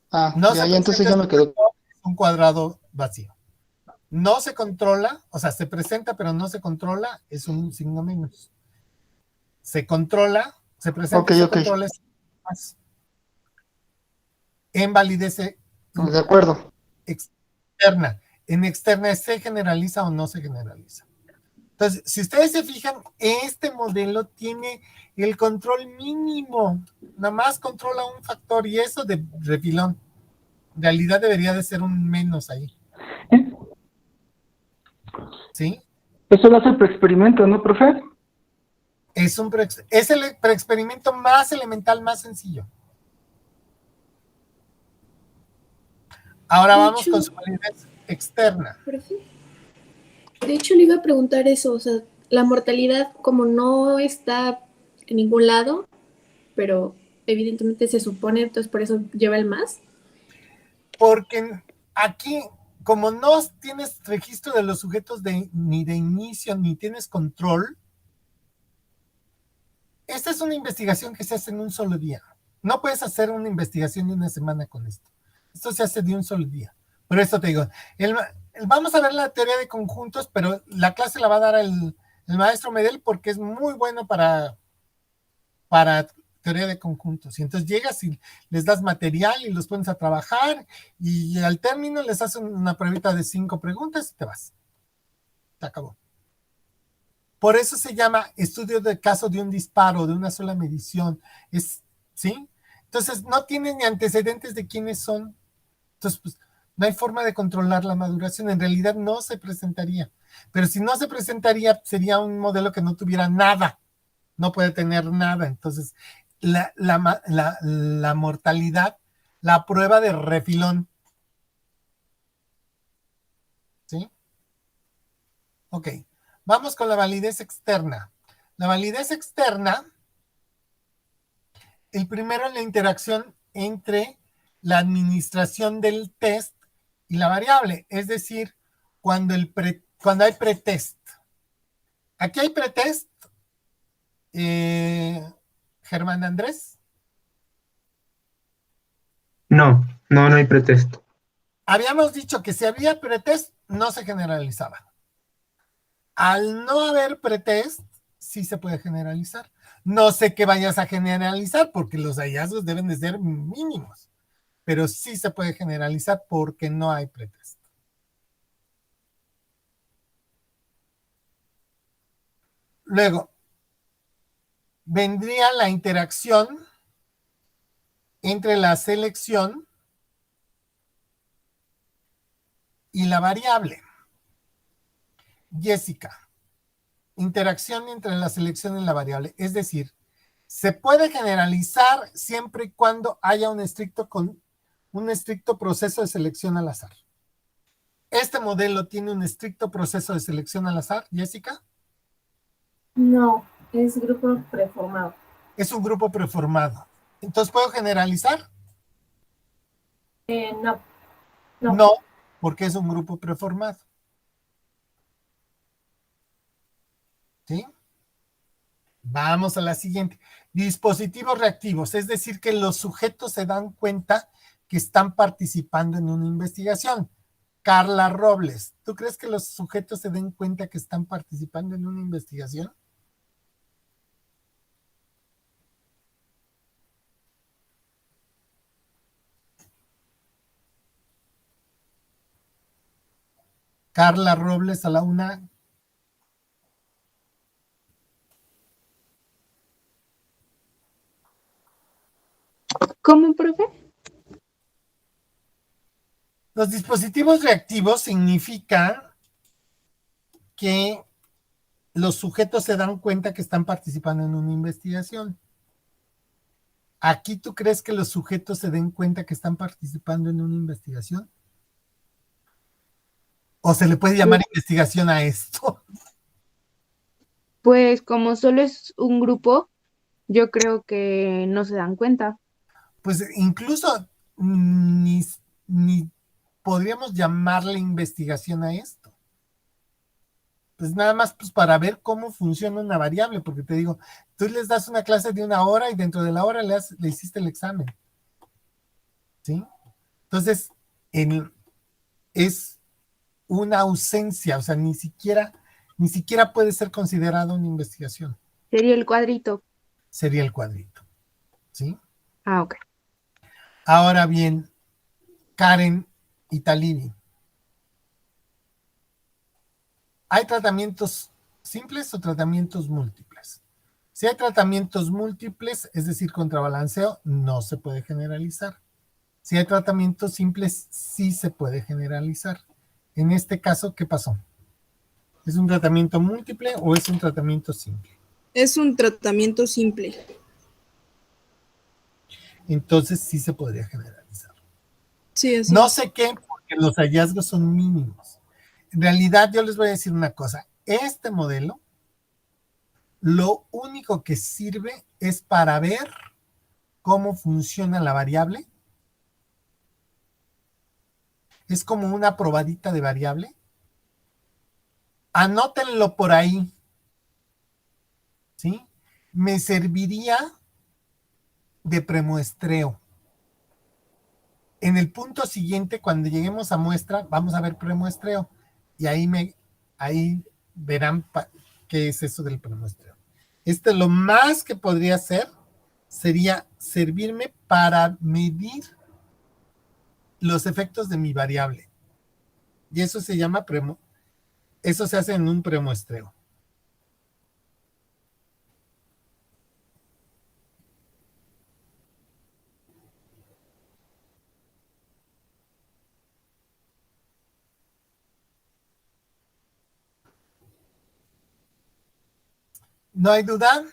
Ah, no ya entonces ya me quedó. Un cuadrado vacío. No se controla, o sea, se presenta pero no se controla, es un signo menos. Se controla, se presenta y se controla es más. En validez de acuerdo. externa. En externa, ¿se generaliza o no se generaliza? Entonces, si ustedes se fijan, este modelo tiene el control mínimo, nada más controla un factor y eso de refilón. En realidad debería de ser un menos ahí. ¿Sí? Eso lo hace el preexperimento, ¿no, profe? Es el preexperimento más elemental, más sencillo. Ahora vamos con su validez externa. De hecho, le iba a preguntar eso, o sea, la mortalidad como no está en ningún lado, pero evidentemente se supone, entonces por eso lleva el más. Porque aquí, como no tienes registro de los sujetos ni de inicio, ni tienes control, esta es una investigación que se hace en un solo día. No puedes hacer una investigación de una semana con esto. Esto se hace de un solo día. Por eso te digo, vamos a ver la teoría de conjuntos, pero la clase la va a dar el maestro Medel porque es muy bueno para teoría de conjuntos. Y entonces llegas y les das material y los pones a trabajar y al término les hacen una pruebita de 5 preguntas y te vas. Se acabó. Por eso se llama estudio de caso de un disparo, de una sola medición. ¿Sí? Entonces no tienen ni antecedentes de quiénes son. Entonces, pues, no hay forma de controlar la maduración. En realidad no se presentaría. Pero si no se presentaría, sería un modelo que no tuviera nada. No puede tener nada. Entonces, la mortalidad, la prueba de refilón. ¿Sí? Ok. Vamos con la validez externa. La validez externa, el primero en la interacción entre la administración del test y la variable, es decir, cuando hay pretest. Aquí hay pretest, Germán Andrés. No hay pretexto. Habíamos dicho que si había pretest, no se generalizaba. Al no haber pretest, sí se puede generalizar. No sé qué vayas a generalizar, porque los hallazgos deben de ser mínimos, pero sí se puede generalizar porque no hay pretest. Luego, vendría la interacción entre la selección y la variable. Jessica, interacción entre la selección y la variable. Es decir, se puede generalizar siempre y cuando haya un estricto proceso de selección al azar. ¿Este modelo tiene un estricto proceso de selección al azar, Jessica? No, es grupo preformado. Es un grupo preformado. Entonces, ¿puedo generalizar? No. No, porque es un grupo preformado. ¿Sí? Vamos a la siguiente. Dispositivos reactivos, es decir, que los sujetos se dan cuenta que están participando en una investigación. Carla Robles, ¿tú crees que los sujetos se den cuenta que están participando en una investigación? Carla Robles a la una. ¿Cómo, profe? Los dispositivos reactivos significa que los sujetos se dan cuenta que están participando en una investigación. ¿Aquí tú crees que los sujetos se den cuenta que están participando en una investigación? ¿O se le puede llamar investigación a esto? Pues como solo es un grupo, yo creo que no se dan cuenta. Pues incluso ni podríamos llamarle investigación a esto. Pues nada más pues para ver cómo funciona una variable, porque te digo, tú les das una clase de 1 hora y dentro de la hora le hiciste el examen. ¿Sí? Entonces, es una ausencia, o sea, ni siquiera puede ser considerado una investigación. Sería el cuadrito. Sería el cuadrito. ¿Sí? Ah, ok. Ahora bien, Karen y Talibi. Hay tratamientos simples o tratamientos múltiples. Si hay tratamientos múltiples, es decir, contrabalanceo, no se puede generalizar. Si hay tratamientos simples, sí se puede generalizar. En este caso, ¿qué pasó? ¿Es un tratamiento múltiple o es un tratamiento simple? Es un tratamiento simple. Entonces sí se podría generalizar. Sí, así No es. sé qué, porque los hallazgos son mínimos. En realidad, yo les voy a decir una cosa. Este modelo, lo único que sirve es para ver cómo funciona la variable. Es como una probadita de variable. Anótenlo por ahí. ¿Sí? Me serviría de premuestreo. En el punto siguiente, cuando lleguemos a muestra, vamos a ver premuestreo. Y ahí verán qué es eso del premuestreo. Lo más que podría hacer sería servirme para medir los efectos de mi variable. Y eso se llama eso se hace en un premuestreo. ¿No hay duda? O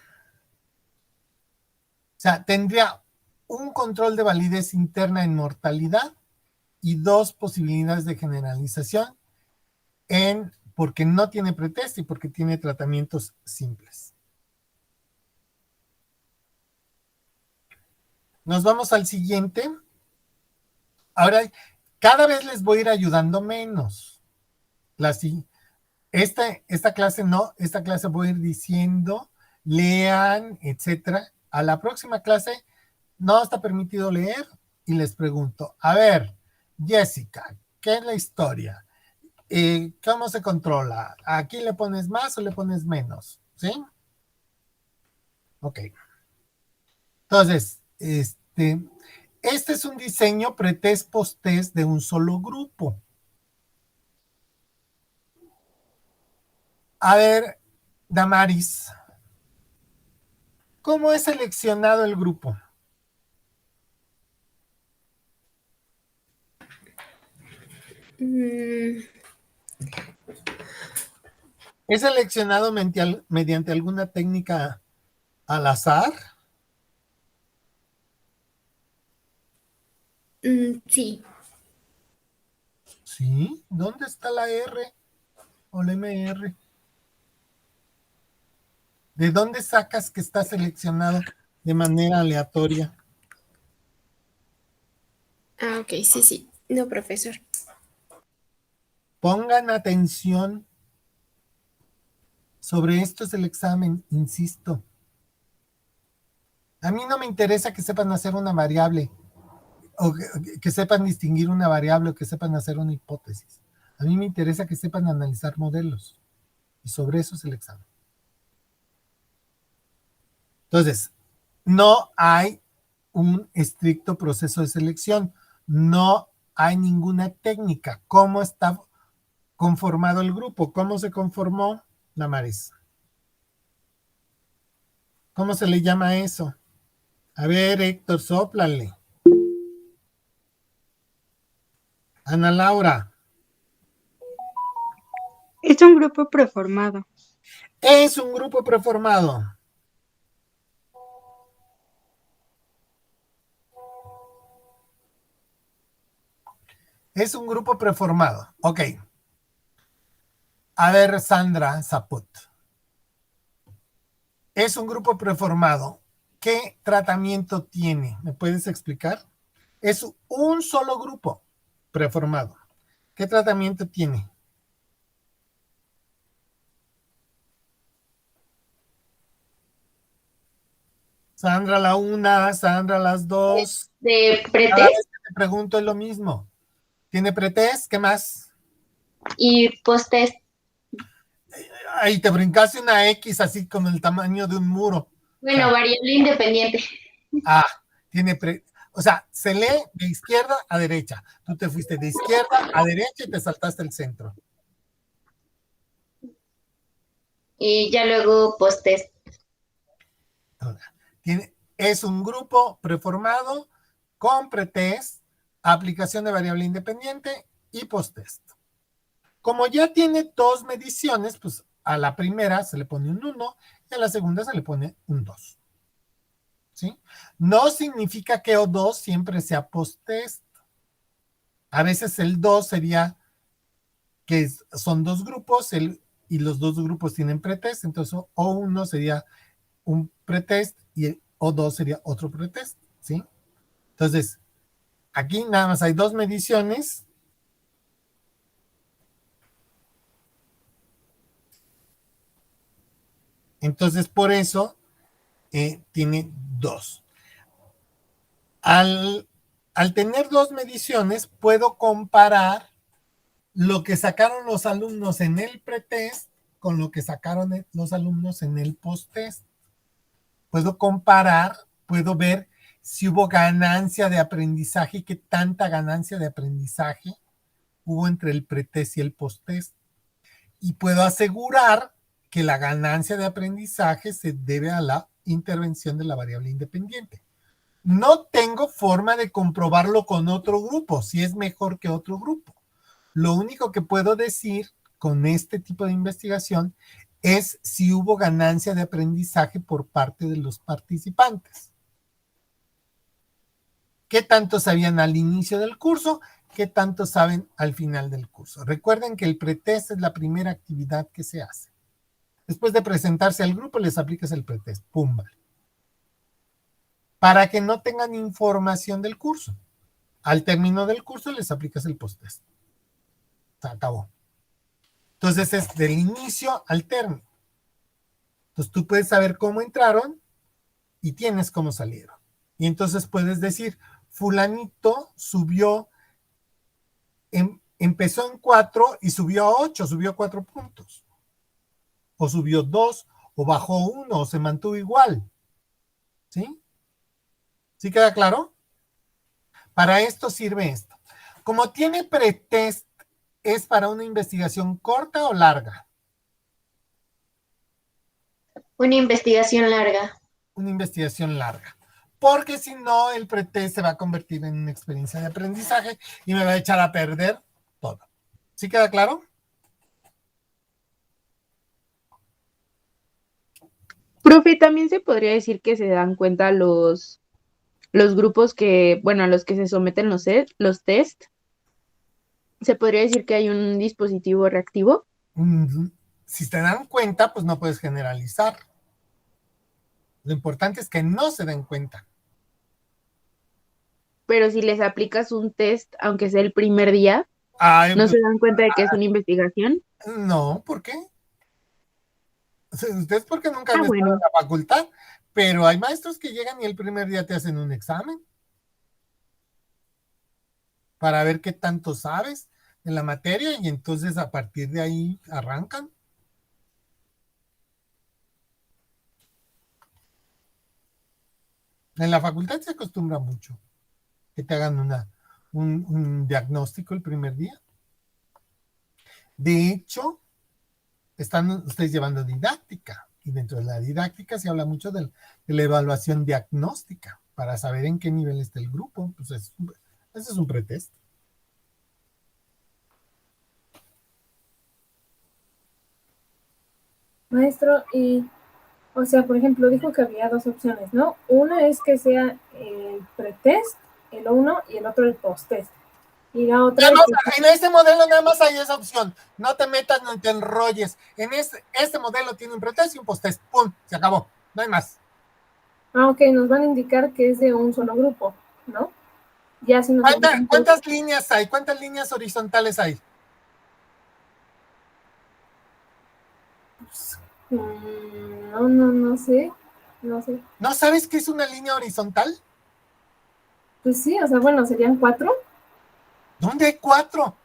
sea, tendría un control de validez interna en mortalidad y 2 posibilidades de generalización porque no tiene pretest y porque tiene tratamientos simples. Nos vamos al siguiente. Ahora, cada vez les voy a ir ayudando menos. Esta clase no, esta clase voy a ir diciendo, lean, etcétera. A la próxima clase no está permitido leer y les pregunto, a ver, Jessica, ¿qué es la historia? ¿Cómo se controla? ¿Aquí le pones más o le pones menos? ¿Sí? Ok. Entonces, este es un diseño pretest posttest de un solo grupo. A ver, Damaris, ¿cómo es seleccionado el grupo? ¿Es seleccionado mediante alguna técnica al azar? Sí. ¿Sí? ¿Dónde está la R o la MR? ¿De dónde sacas que está seleccionado de manera aleatoria? Ah, ok, sí. No, profesor. Pongan atención. Sobre esto es el examen, insisto. A mí no me interesa que sepan hacer una variable, o que sepan distinguir una variable, o que sepan hacer una hipótesis. A mí me interesa que sepan analizar modelos. Y sobre eso es el examen. Entonces, no hay un estricto proceso de selección. No hay ninguna técnica. ¿Cómo está conformado el grupo? ¿Cómo se conformó, Damaris? ¿Cómo se le llama a eso? A ver, Héctor, sóplale. Ana Laura. Es un grupo preformado. Es un grupo preformado. Es un grupo preformado. Ok. A ver, Sandra Zaput. Es un grupo preformado. ¿Qué tratamiento tiene? ¿Me puedes explicar? Es un solo grupo preformado. ¿Qué tratamiento tiene? Sandra la una, Sandra las dos. De Cada pretest vez que te pregunto es lo mismo. ¿Tiene pretest? ¿Qué más? y posttest. Ahí te brincaste una X así con el tamaño de un muro. Bueno, variable independiente. Ah, o sea, se lee de izquierda a derecha. Tú te fuiste de izquierda a derecha y te saltaste el centro. y ya luego post-test. Es un grupo preformado con pretest, aplicación de variable independiente y post-test. Como ya tiene dos mediciones, pues a la primera se le pone un 1 y a la segunda se le pone un 2. ¿Sí? No significa que O2 siempre sea post-test. A veces el 2 sería que son dos grupos y los dos grupos tienen pretest, entonces O1 sería un pretest y el O2 sería otro pretest, ¿sí? Entonces, aquí nada más hay dos mediciones. Entonces, por eso tiene dos. Al tener dos mediciones, puedo comparar lo que sacaron los alumnos en el pretest con lo que sacaron los alumnos en el posttest. Puedo comparar, puedo ver si hubo ganancia de aprendizaje y qué tanta ganancia de aprendizaje hubo entre el pretest y el posttest. Y puedo asegurar que la ganancia de aprendizaje se debe a la intervención de la variable independiente. No tengo forma de comprobarlo con otro grupo, si es mejor que otro grupo. Lo único que puedo decir con este tipo de investigación es si hubo ganancia de aprendizaje por parte de los participantes. ¿Qué tanto sabían al inicio del curso? ¿Qué tanto saben al final del curso? Recuerden que el pretest es la primera actividad que se hace. Después de presentarse al grupo, les aplicas el pretest. ¡Pum! Para que no tengan información del curso. Al término del curso, les aplicas el posttest. Se acabó. Entonces, es del inicio al término. Entonces, tú puedes saber cómo entraron y tienes cómo salieron. Y entonces puedes decir, fulanito subió, empezó en 4 y subió a 8, subió 4 puntos. O subió 2, o bajó 1, o se mantuvo igual. ¿Sí? ¿Sí queda claro? Para esto sirve esto. Como tiene pretest, ¿es para una investigación corta o larga? Una investigación larga. Una investigación larga. Porque si no, el pretest se va a convertir en una experiencia de aprendizaje y me va a echar a perder todo. ¿Sí queda claro? Profe, también se podría decir que se dan cuenta los grupos que, bueno, a los que se someten los test. ¿Se podría decir que hay un dispositivo reactivo? Si te dan cuenta, pues no puedes generalizar. Lo importante es que no se den cuenta. Pero si les aplicas un test, aunque sea el primer día, ¿no se dan cuenta de que es una investigación? No, ¿por qué? Ustedes porque nunca han estado bueno. en la facultad, pero hay maestros que llegan y el primer día te hacen un examen para ver qué tanto sabes de la materia y entonces a partir de ahí arrancan. En la facultad se acostumbra mucho que te hagan un diagnóstico el primer día. De hecho, están ustedes llevando didáctica y dentro de la didáctica se habla mucho de la evaluación diagnóstica para saber en qué nivel está el grupo. Pues ese es un pretest. Maestro, y, o sea, por ejemplo, dijo que había dos opciones, ¿no? Una es que sea el pretest, el 1, y el otro el posttest. Y la otra En este modelo nada más hay esa opción. No te metas, no te enrolles. En este modelo tiene un pretest y un posttest. ¡Pum! Se acabó. No hay más. Ah, ok, nos van a indicar que es de un solo grupo, ¿no? Ya si nos ¿Cuántas líneas hay? ¿Cuántas líneas horizontales hay? No sé. No sé. ¿No sabes qué es una línea horizontal? Pues sí, o sea, bueno, ¿serían 4? ¿Dónde hay 4?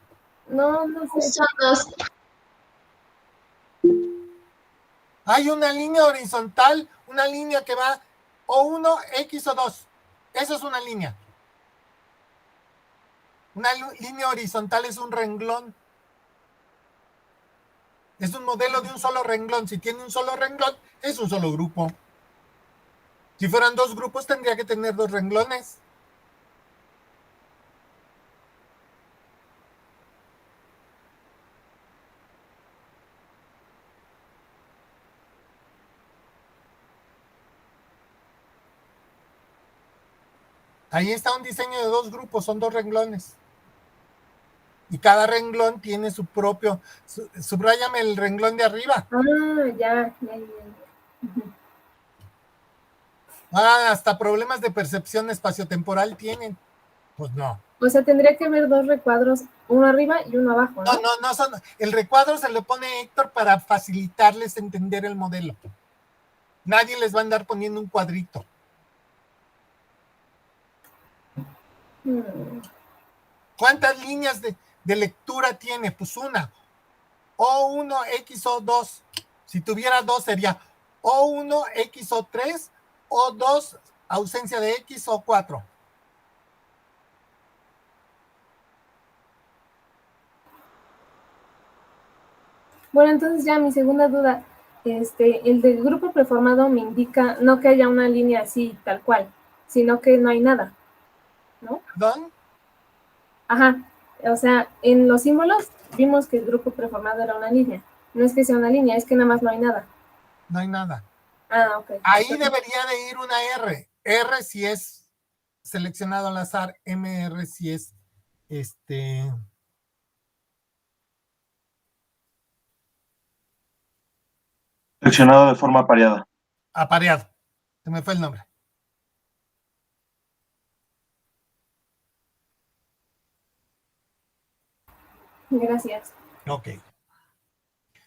No sé. Son 2. Hay una línea horizontal, una línea que va o 1, X o 2. Eso es una línea. Una línea horizontal es un renglón. Es un modelo de un solo renglón. Si tiene un solo renglón, es un solo grupo. Si fueran dos grupos, tendría que tener dos renglones. Ahí está un diseño de dos grupos, son dos renglones. Y cada renglón tiene su propio... Subráyame el renglón de arriba. Ya. Ujú. Hasta problemas de percepción espaciotemporal tienen. Pues no. O sea, tendría que haber dos recuadros, uno arriba y uno abajo, ¿no? No son... El recuadro se le pone Héctor para facilitarles entender el modelo. Nadie les va a andar poniendo un cuadrito. ¿Cuántas líneas de lectura tiene? Pues una. O1, X, O2. Si tuviera dos sería O1, X, O3, O2, ausencia de X, O4. Bueno, entonces ya mi segunda duda, el del grupo preformado me indica no que haya una línea así, tal cual, sino que no hay nada, ¿no? ¿Perdón? Ajá, o sea, en los símbolos vimos que el grupo preformado era una línea. No es que sea una línea, es que nada más no hay nada. No hay nada. Ok. Ahí debería de ir una R. R si es seleccionado al azar, MR si es Seleccionado de forma apareada. apareado. Se me fue el nombre. Gracias. Ok.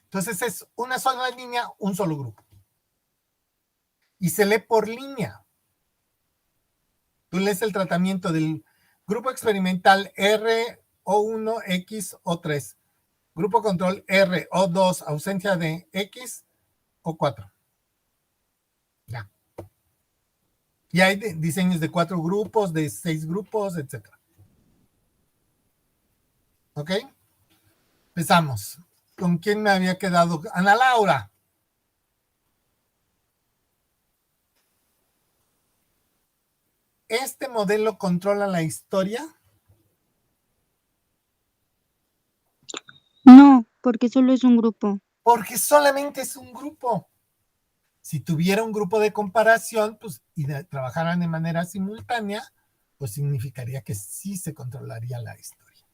Entonces es una sola línea, un solo grupo. Y se lee por línea. Tú lees el tratamiento del grupo experimental R, O1, X, O3. Grupo control R, O2, ausencia de X, O4. Ya. Y hay diseños de 4 grupos, de 6 grupos, etc. ¿Ok? Empezamos. ¿Con quién me había quedado? Ana Laura. ¿Este modelo controla la historia? No, porque solo es un grupo. Porque solamente es un grupo. Si tuviera un grupo de comparación, pues, y trabajaran de manera simultánea, pues significaría que sí se controlaría la historia.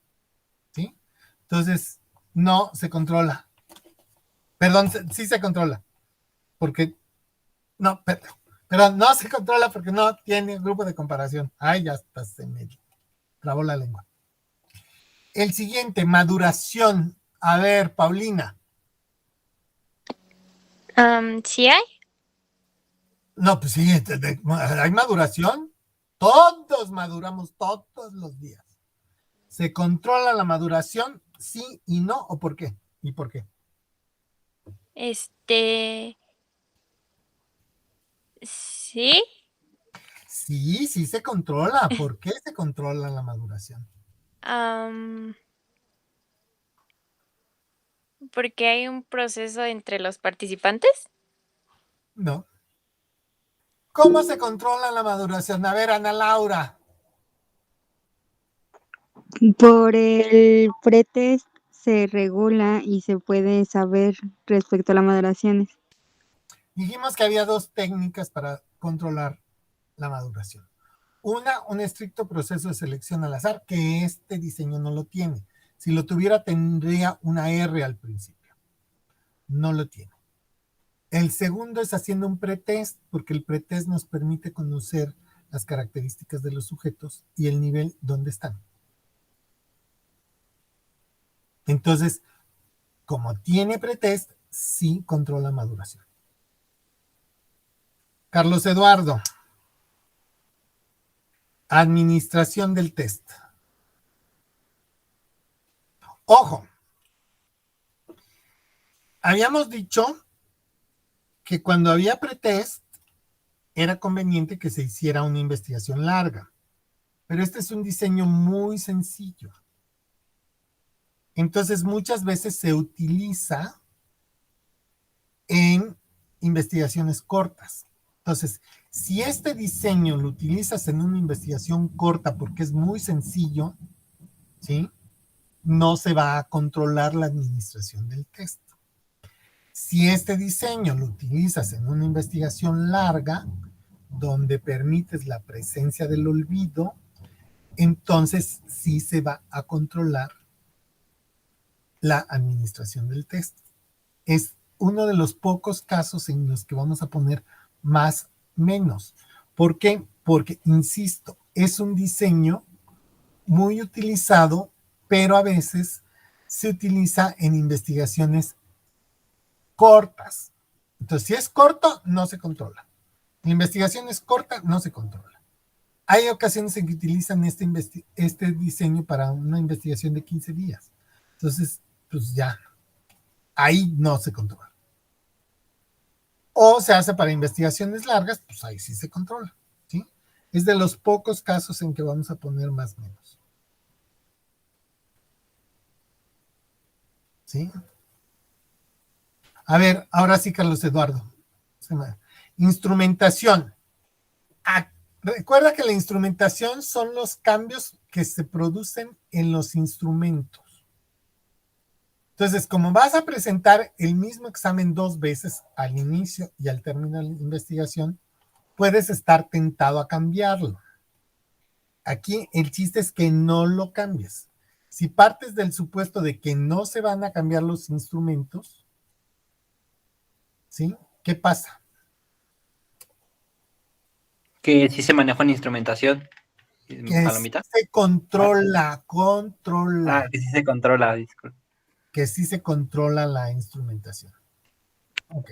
¿Sí? Entonces, no se controla. Perdón, sí se controla. Porque, no, pero no se controla porque no tiene grupo de comparación. Ay, ya está, se me trabó la lengua. El siguiente, maduración. A ver, Paulina. ¿Sí hay? No, pues sí, hay maduración. Todos maduramos todos los días. ¿Se controla la maduración? Sí y no, ¿o por qué? ¿Y por qué? ¿Sí? Sí se controla. ¿Por qué se controla la maduración? ¿Porque hay un proceso entre los participantes? No. ¿Cómo se controla la maduración? A ver, Ana Laura. Por el pretest se regula y se puede saber respecto a las maduraciones. Dijimos que había dos técnicas para controlar la maduración. Una, un estricto proceso de selección al azar, que este diseño no lo tiene. Si lo tuviera, tendría una R al principio. No lo tiene. El segundo es haciendo un pretest, porque el pretest nos permite conocer las características de los sujetos y el nivel donde están. Entonces, como tiene pretest, sí controla maduración. Carlos Eduardo. Administración del test. Ojo. Habíamos dicho que cuando había pretest era conveniente que se hiciera una investigación larga. Pero este es un diseño muy sencillo. Entonces muchas veces se utiliza en investigaciones cortas. Entonces, si este diseño lo utilizas en una investigación corta porque es muy sencillo, ¿sí? No se va a controlar la administración del texto. Si este diseño lo utilizas en una investigación larga, donde permites la presencia del olvido, entonces sí se va a controlar la administración del texto. Es uno de los pocos casos en los que vamos a poner más menos. ¿Por qué? Porque, insisto, es un diseño muy utilizado, pero a veces se utiliza en investigaciones cortas. Entonces, si es corto, no se controla. La investigación es corta, no se controla. Hay ocasiones en que utilizan este diseño para una investigación de 15 días. Entonces, pues ya, ahí no se controla. O se hace para investigaciones largas, pues ahí sí se controla, ¿sí? Es de los pocos casos en que vamos a poner más o menos. ¿Sí? A ver, ahora sí, Carlos Eduardo. Instrumentación. Recuerda que la instrumentación son los cambios que se producen en los instrumentos. Entonces, como vas a presentar el mismo examen 2 veces al inicio y al término de la investigación, puedes estar tentado a cambiarlo. Aquí el chiste es que no lo cambies. Si partes del supuesto de que no se van a cambiar los instrumentos, ¿sí? ¿Qué pasa? Que sí se maneja en instrumentación. Que Palomita. se controla. Ah, que sí se controla, disculpa. Que sí se controla la instrumentación. Ok.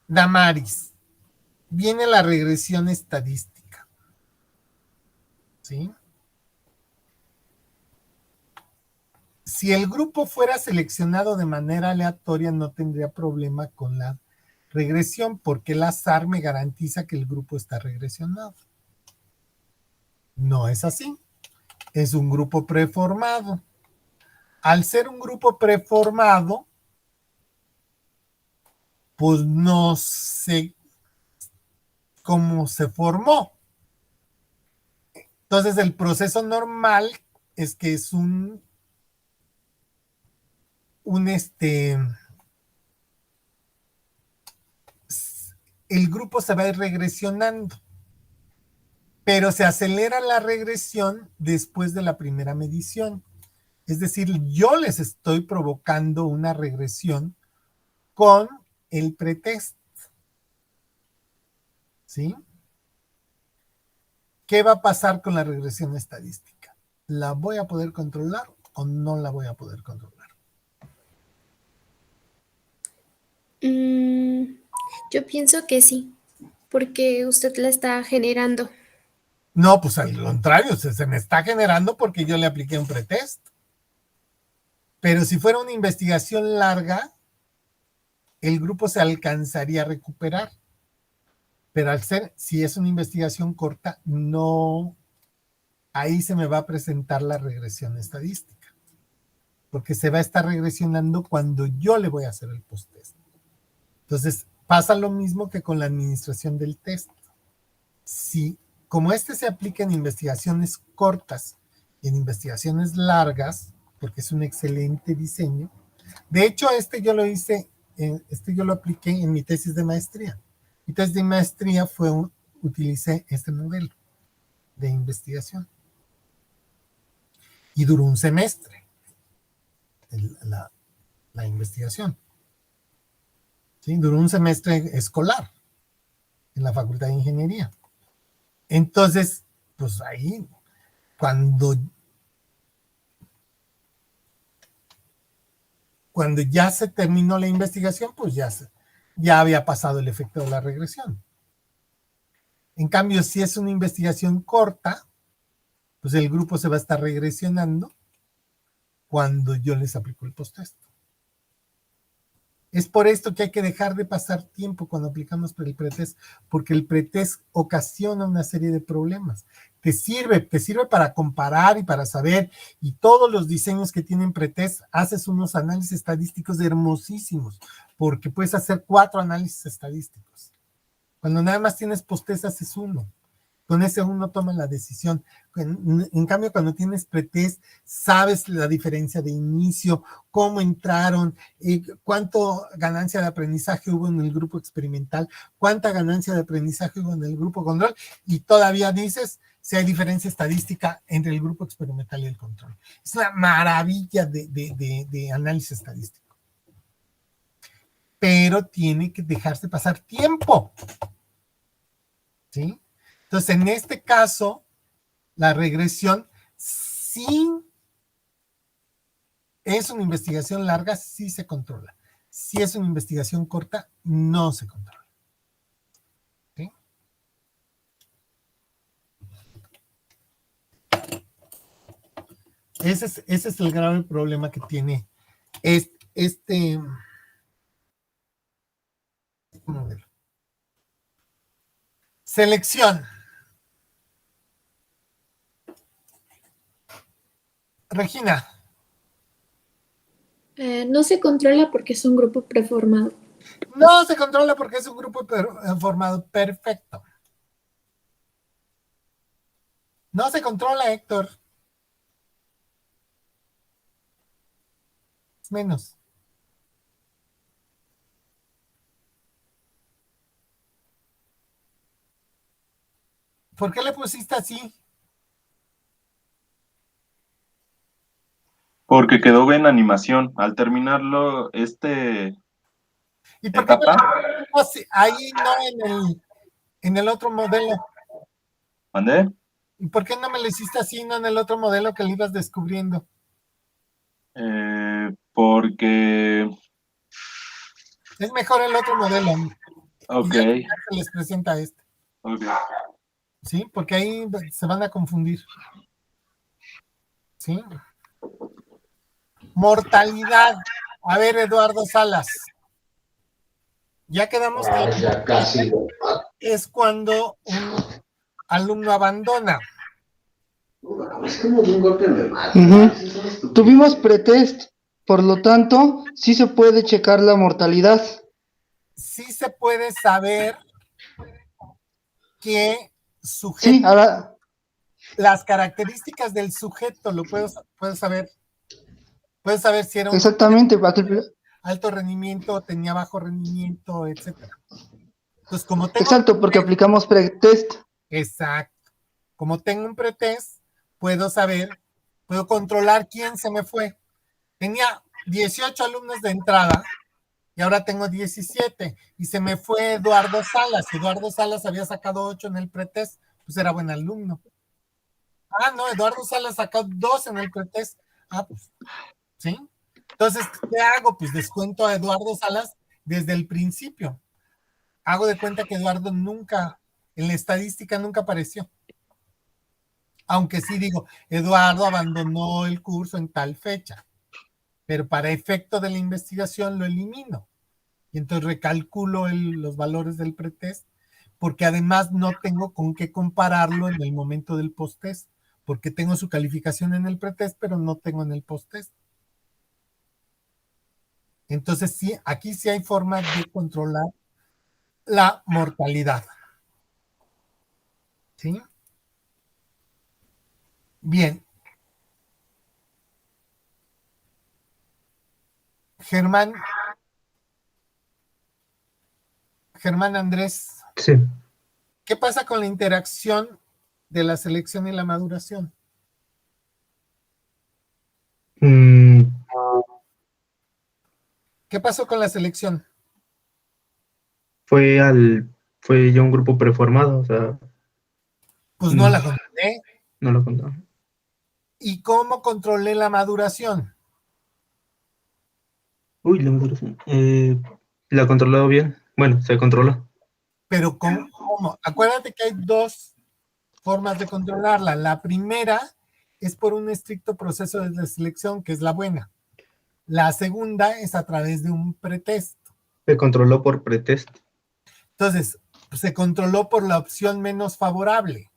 Damaris. Viene la regresión estadística. ¿Sí? Si el grupo fuera seleccionado de manera aleatoria, no tendría problema con la regresión, porque el azar me garantiza que el grupo está regresionado. No es así. Es un grupo preformado. Al ser un grupo preformado, pues no sé cómo se formó. Entonces, el proceso normal es que es el grupo se va a ir regresionando, pero se acelera la regresión después de la primera medición. Es decir, yo les estoy provocando una regresión con el pretest. ¿Sí? ¿Qué va a pasar con la regresión estadística? ¿La voy a poder controlar o no la voy a poder controlar? Yo pienso que sí, porque usted la está generando. No, pues al contrario, se me está generando porque yo le apliqué un pretest. Pero si fuera una investigación larga, el grupo se alcanzaría a recuperar. Pero si es una investigación corta, no, ahí se me va a presentar la regresión estadística. Porque se va a estar regresionando cuando yo le voy a hacer el post-test. Entonces, pasa lo mismo que con la administración del test. Si, como se aplica en investigaciones cortas y en investigaciones largas, porque es un excelente diseño. De hecho, yo lo apliqué en mi tesis de maestría. Mi tesis de maestría utilicé este modelo de investigación. Y duró un semestre la investigación. ¿Sí? Duró un semestre escolar en la Facultad de Ingeniería. Entonces, pues ahí, cuando ya se terminó la investigación, pues ya había pasado el efecto de la regresión. En cambio, si es una investigación corta, pues el grupo se va a estar regresionando cuando yo les aplico el post-test. Es por esto que hay que dejar de pasar tiempo cuando aplicamos el pretest, porque el pretest ocasiona una serie de problemas. te sirve para comparar y para saber, y todos los diseños que tienen pretest, haces unos análisis estadísticos hermosísimos, porque puedes hacer 4 análisis estadísticos. Cuando nada más tienes posttest, haces uno. Con ese uno toma la decisión. En cambio, cuando tienes pretest, sabes la diferencia de inicio, cómo entraron, cuánto ganancia de aprendizaje hubo en el grupo experimental, cuánta ganancia de aprendizaje hubo en el grupo control, y todavía dices si hay diferencia estadística entre el grupo experimental y el control. Es una maravilla de análisis estadístico. Pero tiene que dejarse pasar tiempo. ¿Sí? Entonces, en este caso, la regresión, sí es una investigación larga, sí se controla. Si es una investigación corta, no se controla. ¿Sí? Ese es el grave problema que tiene este modelo. Selección. Regina. No se controla porque es un grupo preformado. No se controla porque es un grupo formado. Perfecto. No se controla, Héctor. Menos. ¿Por qué le pusiste así? Porque quedó en animación. Al terminarlo, ¿Y por qué etapa, no ahí no en el otro modelo? ¿mandé? ¿Y por qué no me lo hiciste así, no en el otro modelo que le ibas descubriendo? Porque... Es mejor el otro modelo. Ok. Y ya se les presenta este. Ok. ¿Sí? Porque ahí se van a confundir. ¿Sí? Mortalidad. A ver, Eduardo Salas. Ya quedamos que ya casi. es cuando un alumno abandona. Es como de un golpe en el mar. Tuvimos pretest, por lo tanto, sí se puede checar la mortalidad. Sí se puede saber qué sujeto. Sí, ahora. Las características del sujeto lo puedes saber. Puedes saber si era un exactamente, alto rendimiento, tenía bajo rendimiento, etcétera. Entonces, como tengo exacto, porque aplicamos pretest. Exacto. Como tengo un pretest, puedo controlar quién se me fue. Tenía 18 alumnos de entrada y ahora tengo 17 y se me fue Eduardo Salas. Eduardo Salas había sacado 8 en el pretest, pues era buen alumno. Ah, no, Eduardo Salas sacó 2 en el pretest. Ah, pues, ¿sí? Entonces, ¿qué hago? Pues descuento a Eduardo Salas desde el principio. Hago de cuenta que Eduardo nunca, en la estadística nunca apareció. Aunque sí digo, Eduardo abandonó el curso en tal fecha. Pero para efecto de la investigación lo elimino. Y entonces recalculo los valores del pretest, porque además no tengo con qué compararlo en el momento del posttest, porque tengo su calificación en el pretest, pero no tengo en el posttest. Entonces sí, aquí sí hay forma de controlar la mortalidad. ¿Sí? Bien. Germán Andrés. Sí. ¿Qué pasa con la interacción de la selección y la maduración? ¿Qué pasó con la selección? Fue ya un grupo preformado, o sea. Pues no la controlé. No lo contaba. ¿Y cómo controlé la maduración? Uy, la maduración. La controló bien. Bueno, se controló. Pero ¿cómo? Acuérdate que hay 2 formas de controlarla. La primera es por un estricto proceso de selección, que es la buena. La segunda es a través de un pretest. Se controló por pretest. Entonces, se controló por la opción menos favorable.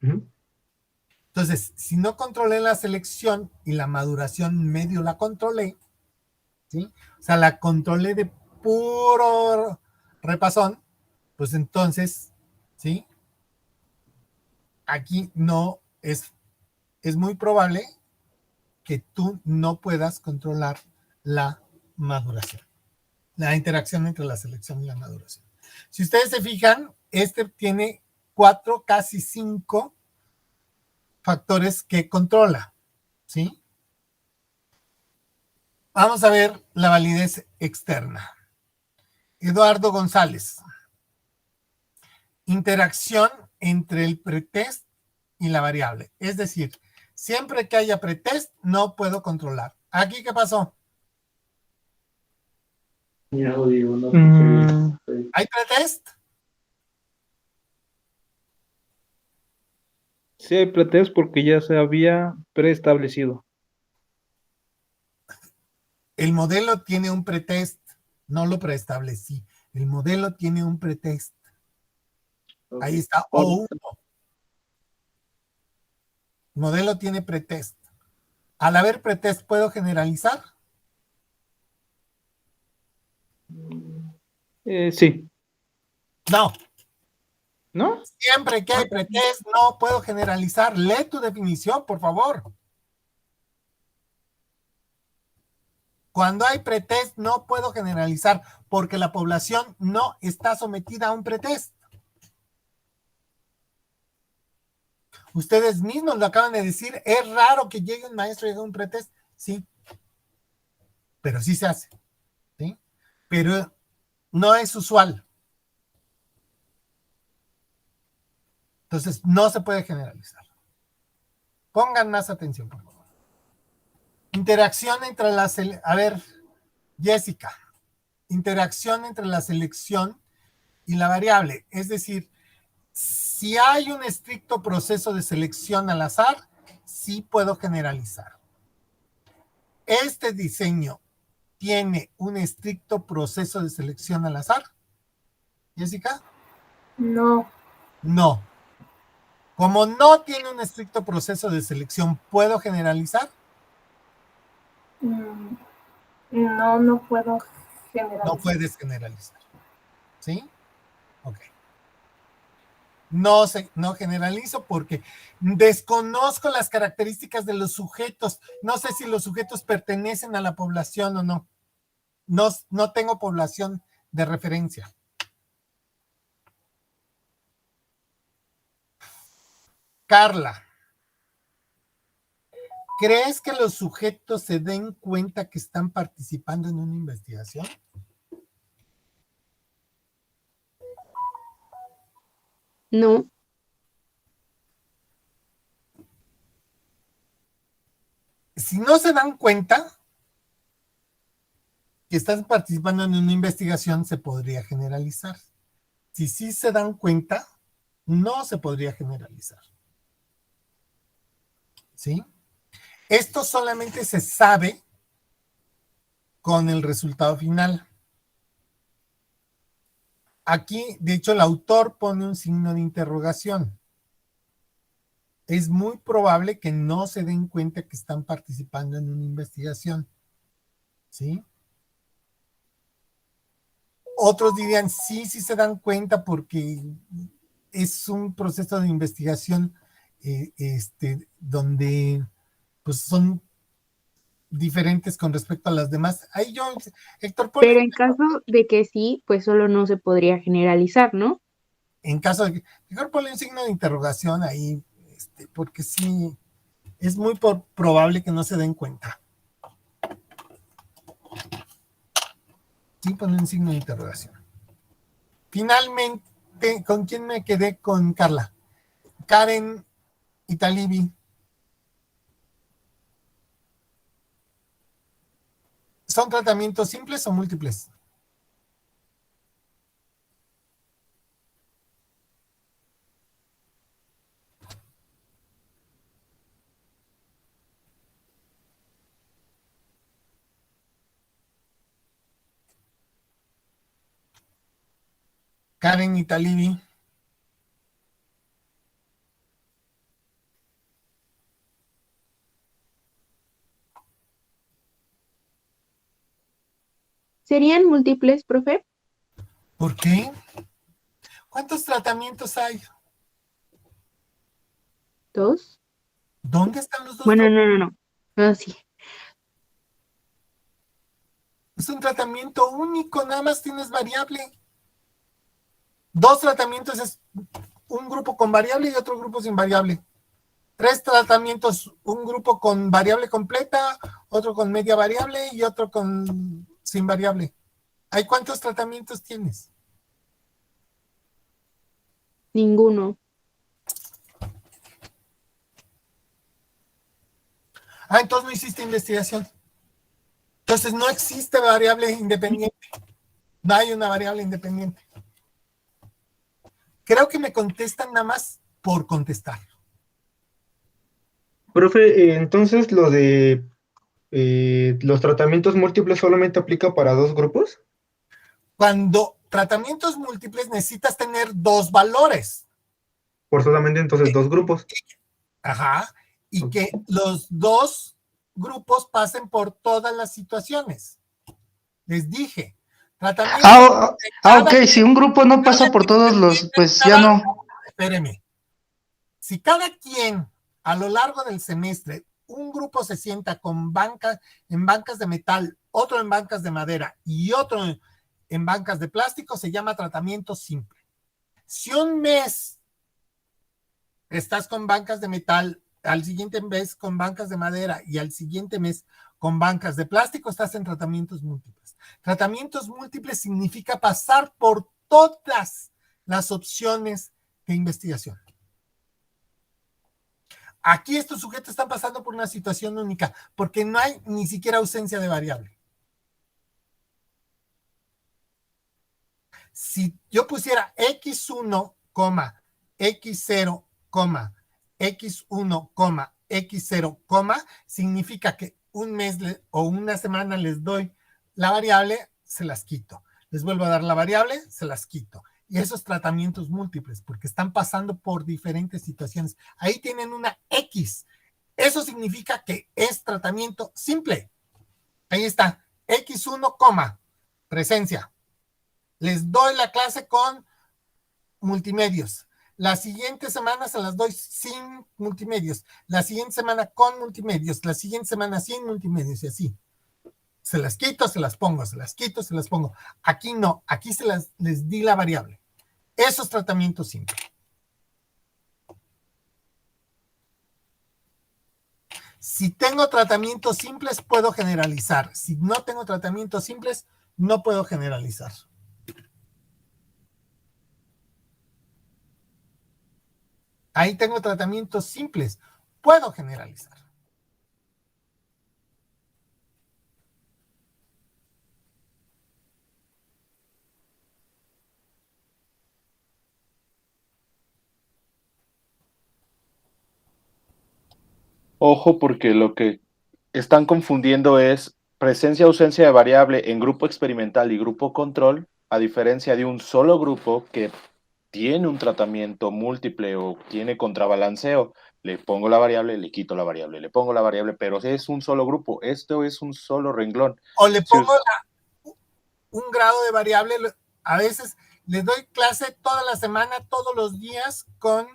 Ujú. Entonces, si no controlé la selección y la maduración medio la controlé, ¿sí? O sea, la controlé de puro repasón, pues entonces, ¿sí? Aquí no es muy probable que tú no puedas controlar la maduración, la interacción entre la selección y la maduración. Si ustedes se fijan, este tiene 4, casi 5 factores que controla, ¿sí? Vamos a ver la validez externa. Eduardo González. Interacción entre el pretest y la variable. Es decir, siempre que haya pretest, no puedo controlar. ¿Aquí qué pasó? ¿Hay pretest? Sí hay pretest porque ya se había preestablecido. El modelo tiene un pretest, no lo preestablecí. El modelo tiene un pretest. Ahí está O1. El modelo tiene pretest. Al haber pretest, ¿puedo generalizar? Sí. No. ¿No? Siempre que hay pretest, no puedo generalizar. Lee tu definición, por favor. Cuando hay pretest, no puedo generalizar porque la población no está sometida a un pretest. Ustedes mismos lo acaban de decir, es raro que llegue un maestro y haga un pretest. Sí, pero sí se hace. ¿Sí? Pero no es usual. Entonces, no se puede generalizar. Pongan más atención, por favor. Interacción entre las... A ver, Jessica. Interacción entre la selección y la variable. Es decir, si hay un estricto proceso de selección al azar, sí puedo generalizar. ¿Este diseño tiene un estricto proceso de selección al azar? ¿Jessica? No. No. Como no tiene un estricto proceso de selección, ¿puedo generalizar? No, no puedo generalizar. No puedes generalizar. ¿Sí? Ok. No generalizo porque desconozco las características de los sujetos. No sé si los sujetos pertenecen a la población o no. No tengo población de referencia. Carla, ¿crees que los sujetos se den cuenta que están participando en una investigación? No. Si no se dan cuenta que están participando en una investigación, se podría generalizar. Si sí se dan cuenta, no se podría generalizar. ¿Sí? Esto solamente se sabe con el resultado final. Aquí, de hecho, el autor pone un signo de interrogación. Es muy probable que no se den cuenta que están participando en una investigación. ¿Sí? Otros dirían, sí se dan cuenta porque es un proceso de investigación donde pues son diferentes con respecto a las demás. Ahí yo, Héctor, Pero en caso de que sí, pues solo no se podría generalizar, ¿no? En caso de que, mejor ponle un signo de interrogación ahí, porque sí, es muy probable que no se den cuenta. Sí, ponle un signo de interrogación. Finalmente, ¿con quién me quedé? Con Carla. Karen Italibi. ¿Son tratamientos simples o múltiples? Karen Italibi. ¿Serían múltiples, profe? ¿Por qué? ¿Cuántos tratamientos hay? 2. ¿Dónde están los dos? Bueno, no. Ah, sí. Es un tratamiento único, nada más tienes variable. 2 tratamientos es un grupo con variable y otro grupo sin variable. 3 tratamientos, un grupo con variable completa, otro con media variable y otro sin variable. ¿Hay cuántos tratamientos tienes? Ninguno. Entonces no hiciste investigación. Entonces no existe variable independiente. No hay una variable independiente. Creo que me contestan nada más por contestar. Profe, entonces lo de los tratamientos múltiples solamente aplica para 2 grupos. Cuando tratamientos múltiples necesitas tener 2 valores. Forzosamente entonces 2 grupos. Ajá. Y que los 2 grupos pasen por todas las situaciones. Les dije. Ok, si un grupo no pasa por todos los, pues ya no. Espéreme. Si cada quien a lo largo del semestre, un grupo se sienta en bancas de metal, otro en bancas de madera y otro en bancas de plástico, se llama tratamiento simple. Si un mes estás con bancas de metal, al siguiente mes con bancas de madera y al siguiente mes con bancas de plástico, estás en tratamientos múltiples. Tratamientos múltiples significa pasar por todas las opciones de investigación. Aquí estos sujetos están pasando por una situación única, porque no hay ni siquiera ausencia de variable. Si yo pusiera x1, x0, x1, x0, significa que un mes o una semana les doy la variable, se las quito. Les vuelvo a dar la variable, se las quito. Y esos tratamientos múltiples, porque están pasando por diferentes situaciones. Ahí tienen una X. Eso significa que es tratamiento simple. Ahí está. X1, presencia. Les doy la clase con multimedios. La siguiente semana se las doy sin multimedios. La siguiente semana con multimedios. La siguiente semana sin multimedios y así. Se las quito, se las pongo, se las quito, se las pongo. Aquí no, aquí les di la variable. Eso es tratamiento simple. Si tengo tratamientos simples, puedo generalizar. Si no tengo tratamientos simples, no puedo generalizar. Ahí tengo tratamientos simples. Puedo generalizar. Ojo, porque lo que están confundiendo es presencia-ausencia de variable en grupo experimental y grupo control, a diferencia de un solo grupo que tiene un tratamiento múltiple o tiene contrabalanceo. Le pongo la variable, le quito la variable, le pongo la variable, pero es un solo grupo. Esto es un solo renglón. O le pongo un grado de variable. A veces le doy clase toda la semana, todos los días con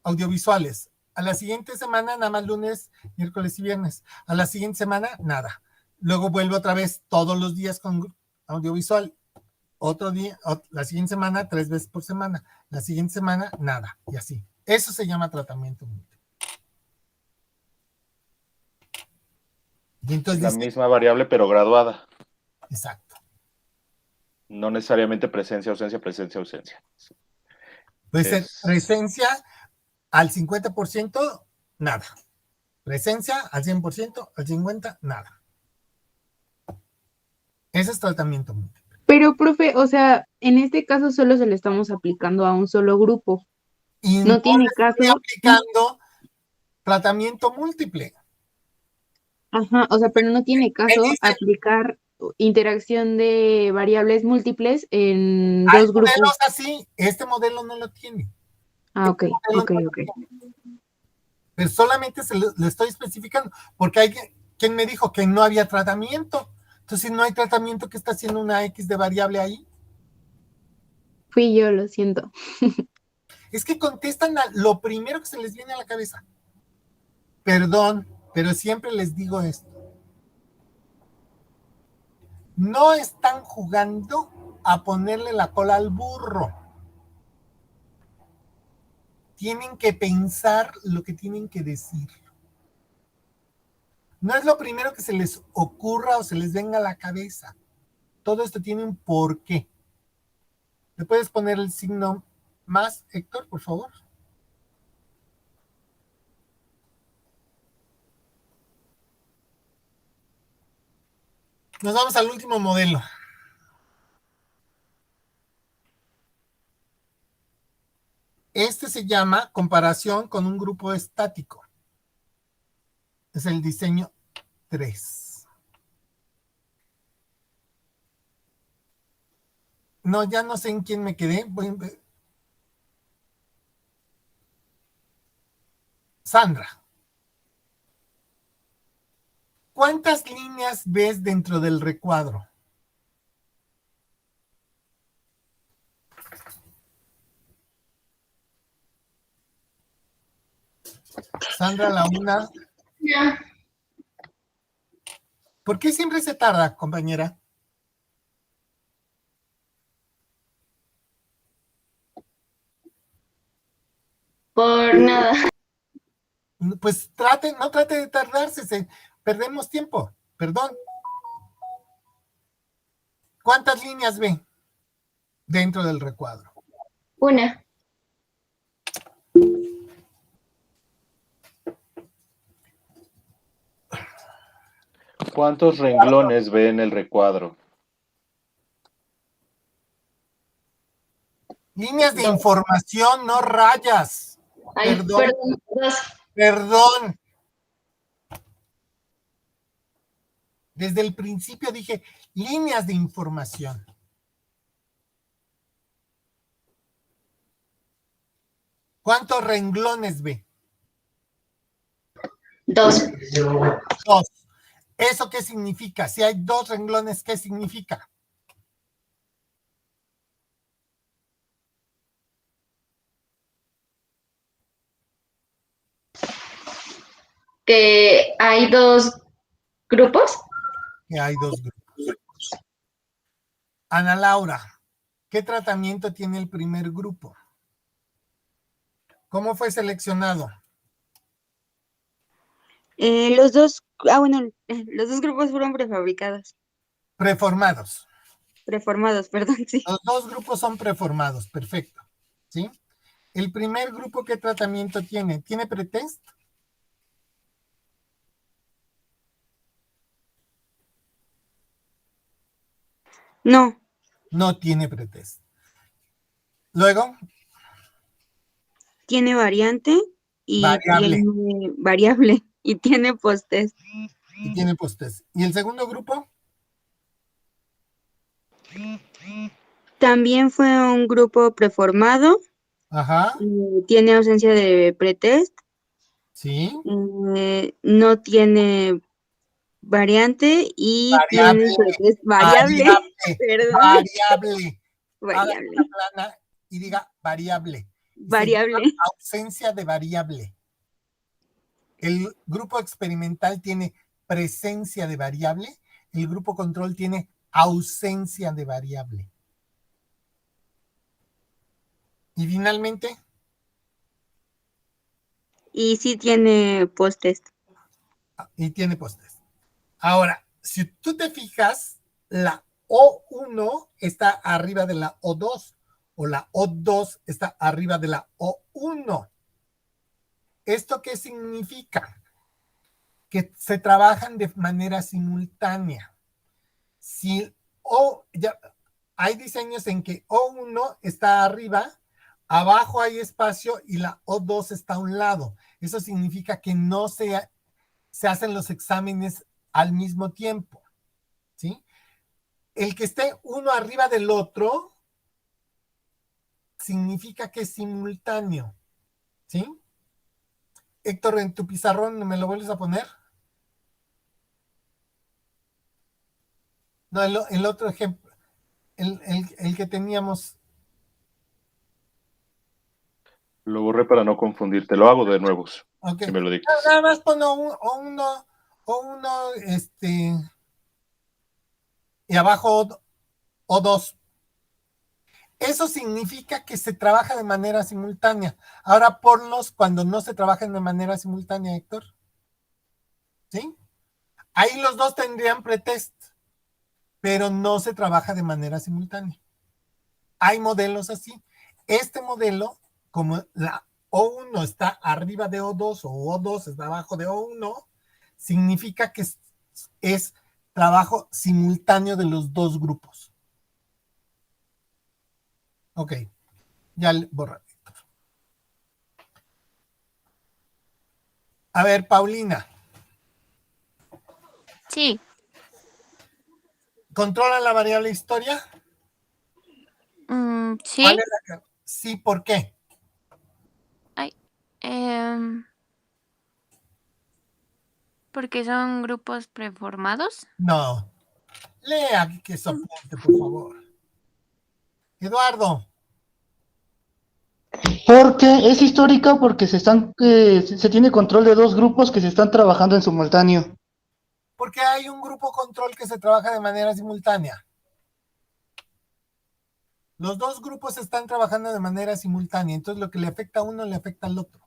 audiovisuales. A la siguiente semana, nada más lunes, miércoles y viernes. A la siguiente semana, nada. Luego vuelvo otra vez todos los días con audiovisual. Otro día, la siguiente semana, 3 veces por semana. La siguiente semana, nada. Y así. Eso se llama tratamiento múltiple. Y entonces la misma variable, pero graduada. Exacto. No necesariamente presencia, ausencia, presencia, ausencia. Puede ser presencia al 50%, nada. Presencia al 100%, al 50%, nada. Ese es tratamiento múltiple. Pero, profe, o sea, en este caso solo se le estamos aplicando a un solo grupo. Y no tiene caso. Estoy aplicando tratamiento múltiple. Ajá, o sea, pero no tiene caso aplicar interacción de variables múltiples en Hay dos grupos. modelos así, este modelo no lo tiene. Ah, ok. Pero solamente le estoy especificando, porque hay ¿Quién me dijo que no había tratamiento? Entonces, si no hay tratamiento, ¿qué está haciendo una X de variable ahí? Fui yo, lo siento. Es que contestan a lo primero que se les viene a la cabeza. Perdón, pero siempre les digo esto. No están jugando a ponerle la cola al burro. Tienen que pensar lo que tienen que decir. No es lo primero que se les ocurra o se les venga a la cabeza. Todo esto tiene un porqué. ¿Le puedes poner el signo más, Héctor, por favor? Nos vamos al último modelo. Este se llama comparación con un grupo estático. Es el diseño 3. No, ya no sé en quién me quedé. Sandra. ¿Cuántas líneas ves dentro del recuadro? Sandra, la una. Ya. ¿Por qué siempre se tarda, compañera? Por nada. Pues no trate de tardarse, perdemos tiempo, perdón. ¿Cuántas líneas ve dentro del recuadro? Una. ¿Cuántos renglones ve en el recuadro? Líneas de información, no rayas. Ay, Perdón. perdón. Perdón. Desde el principio dije líneas de información. ¿Cuántos renglones ve? 2. 2. ¿Eso qué significa? Si hay 2 renglones, ¿qué significa? Que hay 2 grupos. Que hay 2 grupos. Ana Laura, ¿qué tratamiento tiene el primer grupo? ¿Cómo fue seleccionado? Los dos grupos fueron prefabricados. Preformados. Preformados, perdón, sí. Los 2 grupos son preformados, perfecto. ¿Sí? ¿El primer grupo qué tratamiento tiene? ¿Tiene pretest? No. No tiene pretest. Luego. Tiene variante y Variable. tiene variable y tiene posttest. Y tiene posttest. ¿Y el segundo grupo? También fue un grupo preformado. Ajá. Tiene ausencia de pretest. Sí. No tiene variante y Variable. tiene pretest variable. Perdón. Variable. Variable. Haga una plana y diga variable. Variable. Ausencia de variable. El grupo experimental tiene presencia de variable. El grupo control tiene ausencia de variable. Y finalmente. Y sí tiene posttest. Y tiene posttest. Ahora, si tú te fijas, la O1 está arriba de la O2 o la O2 está arriba de la O1. ¿Esto qué significa? Que se trabajan de manera simultánea. Si hay diseños en que O1 está arriba, abajo hay espacio y la O2 está a un lado. Eso significa que no se hacen los exámenes al mismo tiempo, ¿sí? El que esté uno arriba del otro significa que es simultáneo, ¿sí? Héctor, en tu pizarrón, ¿me lo vuelves a poner? No, el otro ejemplo, el que teníamos. Lo borré para no confundirte. Lo hago de nuevo, Ok. si me lo dictas. Nada más pon uno, y abajo O2. Eso significa que se trabaja de manera simultánea. Ahora ponlos cuando no se trabajan de manera simultánea, Héctor. ¿Sí? Ahí los dos tendrían pretest, pero no se trabaja de manera simultánea. Hay modelos así. Este modelo, como la O1 está arriba de O2 o O2 está abajo de O1, significa que es trabajo simultáneo de los dos grupos. Ok, ya borré. A ver, Paulina. Sí. ¿Controla la variable historia? Sí. ¿Cuál es sí, ¿por qué? Ay, porque son grupos preformados. No. Lea que soporte, por favor. Eduardo. Porque es histórica porque se tiene control de dos grupos que se están trabajando en simultáneo. Porque hay un grupo control que se trabaja de manera simultánea. Los dos grupos están trabajando de manera simultánea, entonces lo que le afecta a uno le afecta al otro.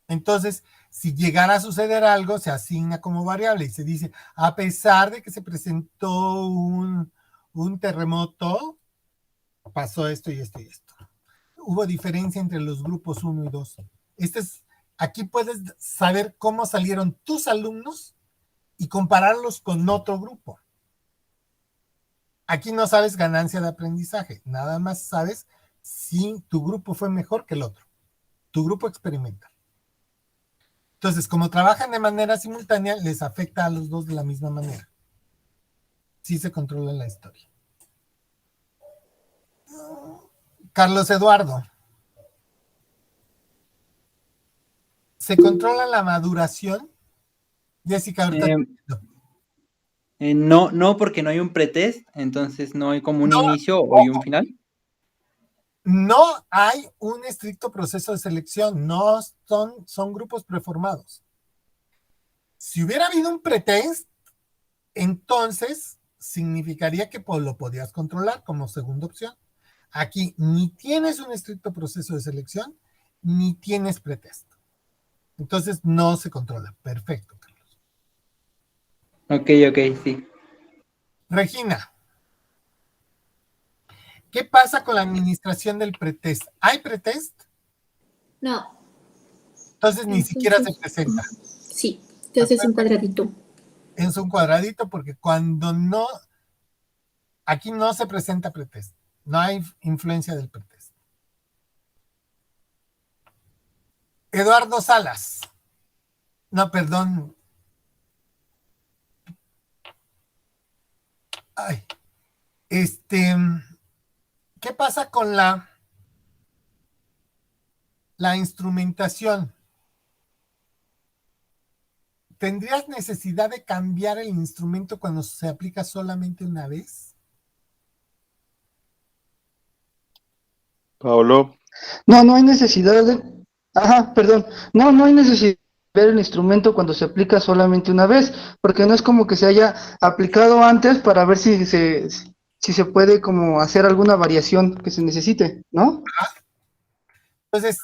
Entonces, si llegara a suceder algo, se asigna como variable y se dice, a pesar de que se presentó un terremoto, pasó esto y esto y esto. Hubo diferencia entre los grupos 1 y 2. Aquí puedes saber cómo salieron tus alumnos y compararlos con otro grupo. Aquí no sabes ganancia de aprendizaje, nada más sabes si tu grupo fue mejor que el otro, tu grupo experimental. Entonces, como trabajan de manera simultánea, les afecta a los dos de la misma manera. Sí se controla la historia. Carlos Eduardo. ¿Se controla la maduración? Jessica, ahorita. No, porque no hay un pretest, entonces no hay como un inicio o un final. No hay un estricto proceso de selección, no son grupos preformados. Si hubiera habido un pretest, entonces significaría que lo podías controlar como segunda opción. Aquí ni tienes un estricto proceso de selección, ni tienes pretest. Entonces no se controla. Perfecto, Carlos. Ok, sí. Regina. ¿Qué pasa con la administración del pretest? ¿Hay pretest? No. Entonces ni siquiera se presenta. Sí, entonces es un cuadradito. Es un cuadradito porque cuando no, aquí no se presenta pretest. No hay influencia del pretest. Eduardo Salas. No, perdón. Ay. ¿Qué pasa con la instrumentación? ¿Tendrías necesidad de cambiar el instrumento cuando se aplica solamente una vez? Pablo. No hay necesidad de... Ajá, perdón. No hay necesidad de ver el instrumento cuando se aplica solamente una vez, porque no es como que se haya aplicado antes para ver si se puede como hacer alguna variación que se necesite, ¿no? Entonces,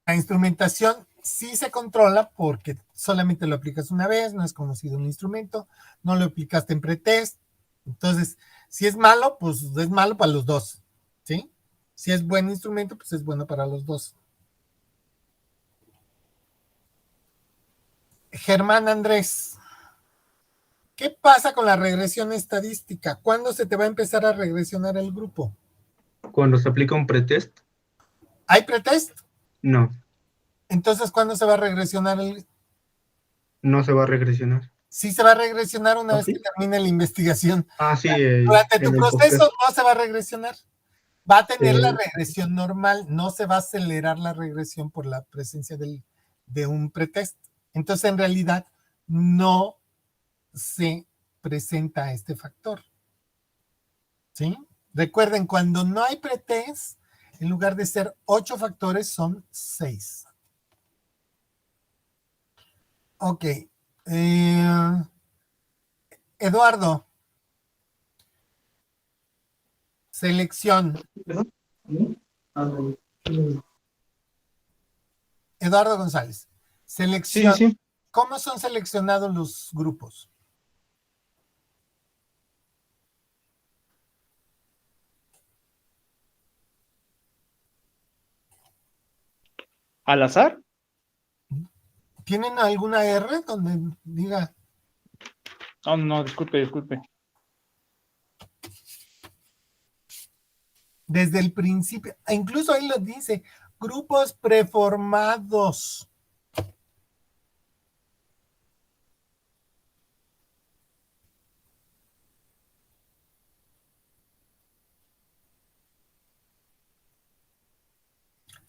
la instrumentación sí se controla porque solamente lo aplicas una vez, no es conocido un instrumento, no lo aplicaste en pretest. Entonces, si es malo, pues es malo para los dos, ¿sí? Si es buen instrumento, pues es bueno para los dos. Germán Andrés, ¿qué pasa con la regresión estadística? ¿Cuándo se te va a empezar a regresionar el grupo? Cuando se aplica un pretest. ¿Hay pretest? No, Entonces, ¿cuándo se va a regresionar no se va a regresionar. Sí se va a regresionar una vez ¿Sí? que termine la investigación. Ah, sí. Durante tu en el proceso postest. no se va a regresionar. Va a tener la regresión normal, no se va a acelerar la regresión por la presencia de un pretest. Entonces, en realidad, no se presenta este factor. ¿Sí? Recuerden, cuando no hay pretest, en lugar de ser 8 factores, son 6. Ok. Eduardo. Selección. Eduardo González. Selección. Sí. ¿Cómo son seleccionados los grupos? ¿Al azar? ¿Tienen alguna R donde diga? Oh, no, disculpe. Desde el principio, incluso ahí lo dice, grupos preformados.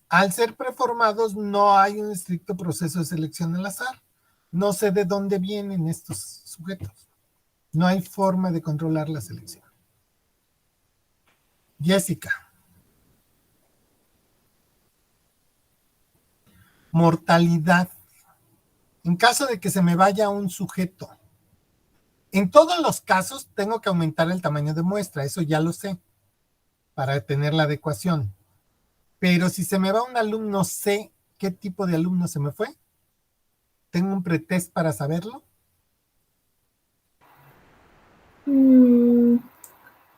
Al ser preformados no hay un estricto proceso de selección al azar. No sé de dónde vienen estos sujetos. No hay forma de controlar la selección. Jessica. Mortalidad. En caso de que se me vaya un sujeto. En todos los casos tengo que aumentar el tamaño de muestra, eso ya lo sé, para tener la adecuación. Pero si se me va un alumno, sé qué tipo de alumno se me fue. ¿Tengo un pretest para saberlo?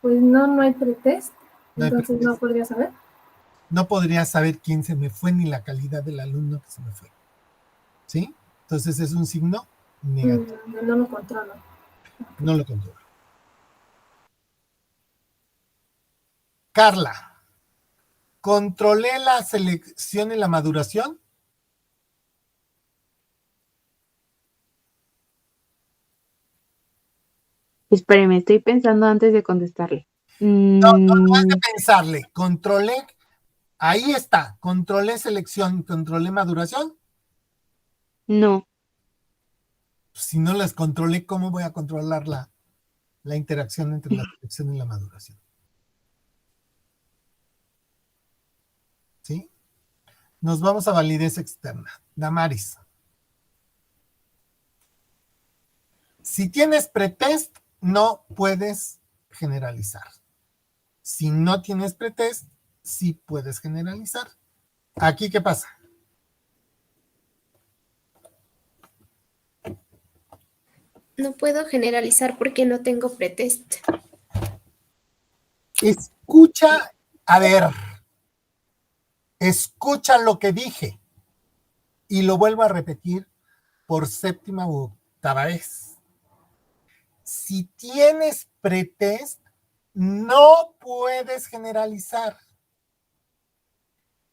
Pues no hay pretest, No hay entonces pretest. no podría saber. No podría saber quién se me fue ni la calidad del alumno que se me fue. ¿Sí? Entonces es un signo negativo. No lo controlo. No lo controlo. Carla. ¿Controlé la selección y la maduración? Espéreme, estoy pensando antes de contestarle. No es de pensarle. Controlé. Ahí está. Controlé selección, controlé maduración. No. Si no las controlé, ¿cómo voy a controlar la interacción entre la selección y la maduración? ¿Sí? Nos vamos a validez externa. Damaris. Si tienes pretest, no puedes generalizar. Si no tienes pretest, sí puedes generalizar. ¿Aquí qué pasa? No puedo generalizar porque no tengo pretest. Escucha, a ver, escucha lo que dije y lo vuelvo a repetir por 7ª u 8ª vez. Si tienes pretest, no puedes generalizar.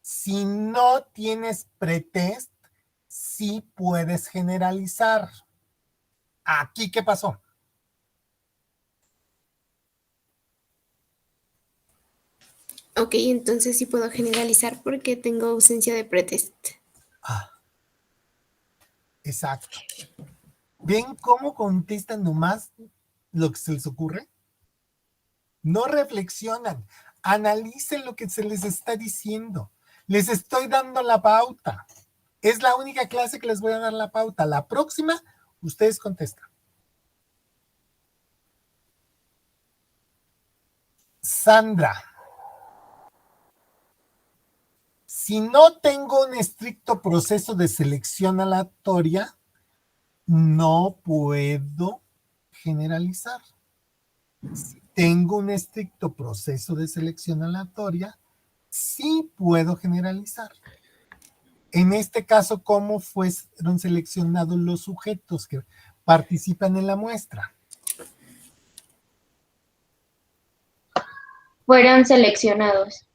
Si no tienes pretest, sí puedes generalizar. ¿Aquí qué pasó? Ok, entonces sí puedo generalizar porque tengo ausencia de pretest. Exacto. ¿Ven cómo contestan nomás lo que se les ocurre? No reflexionan, analicen lo que se les está diciendo. Les estoy dando la pauta. Es la única clase que les voy a dar la pauta. La próxima, ustedes contestan. Sandra. Si no tengo un estricto proceso de selección aleatoria, no puedo generalizar. Si tengo un estricto proceso de selección aleatoria, sí puedo generalizar. En este caso, ¿cómo fueron seleccionados los sujetos que participan en la muestra? Fueron seleccionados.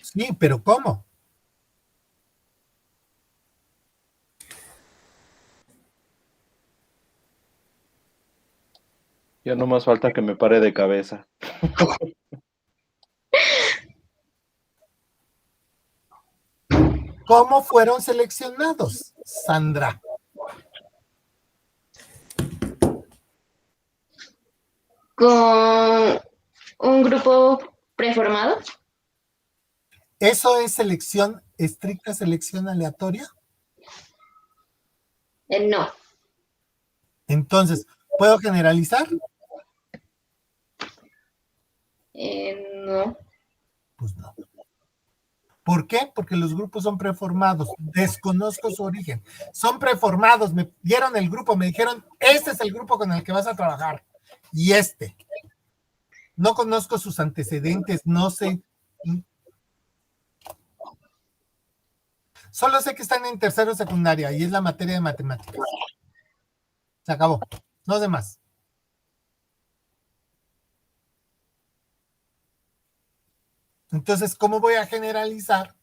Sí, pero ¿cómo? Ya no más falta que me pare de cabeza. ¿Cómo fueron seleccionados, Sandra? con un grupo preformado. ¿Eso es selección, estricta selección aleatoria? No. Entonces, ¿puedo generalizar? No. Pues no. ¿Por qué? Porque los grupos son preformados. Desconozco su origen. Son preformados. Me dieron el grupo, me dijeron, este es el grupo con el que vas a trabajar. Y este. No conozco sus antecedentes, no sé. Solo sé que están en tercero secundaria y es la materia de matemáticas. Se acabó. No sé más. Entonces, ¿cómo voy a generalizar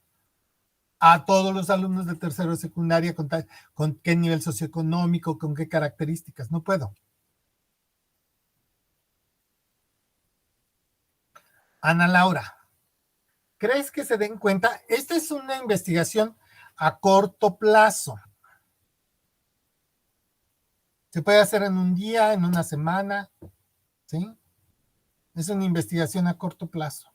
a todos los alumnos de tercero de secundaria con qué nivel socioeconómico, con qué características? No puedo. Ana Laura, ¿crees que se den cuenta? Esta es una investigación a corto plazo. Se puede hacer en un día, en una semana, ¿sí? Es una investigación a corto plazo.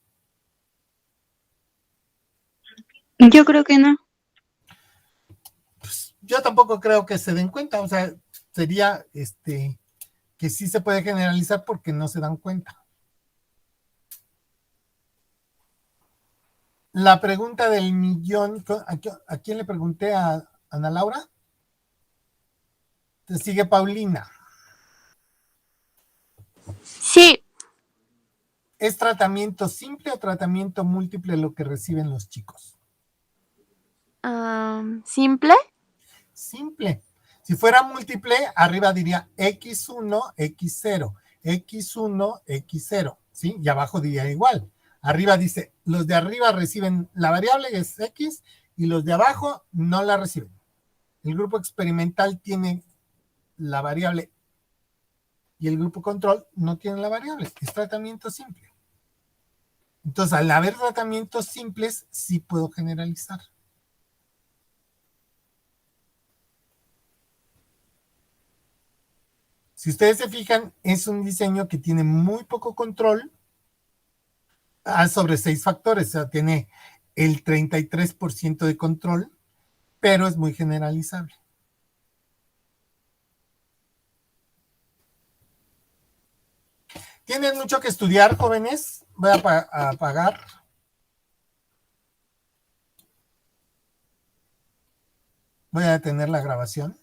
Yo creo que no. Pues, yo tampoco creo que se den cuenta, o sea, sería que sí se puede generalizar porque no se dan cuenta. La pregunta del millón, ¿a quién le pregunté? ¿A Ana Laura? Te sigue Paulina. Sí. ¿Es tratamiento simple o tratamiento múltiple lo que reciben los chicos? ¿Simple? Simple. Si fuera múltiple, arriba diría X1, X0, X1, X0, ¿sí? Y abajo diría igual. Arriba dice, los de arriba reciben la variable, es X, y los de abajo no la reciben. El grupo experimental tiene la variable y el grupo control no tiene la variable. Es tratamiento simple. Entonces, al haber tratamientos simples, sí puedo generalizar. Si ustedes se fijan, es un diseño que tiene muy poco control sobre 6 factores. O sea, tiene el 33% de control, pero es muy generalizable. Tienen mucho que estudiar, jóvenes. Voy a apagar. Voy a detener la grabación.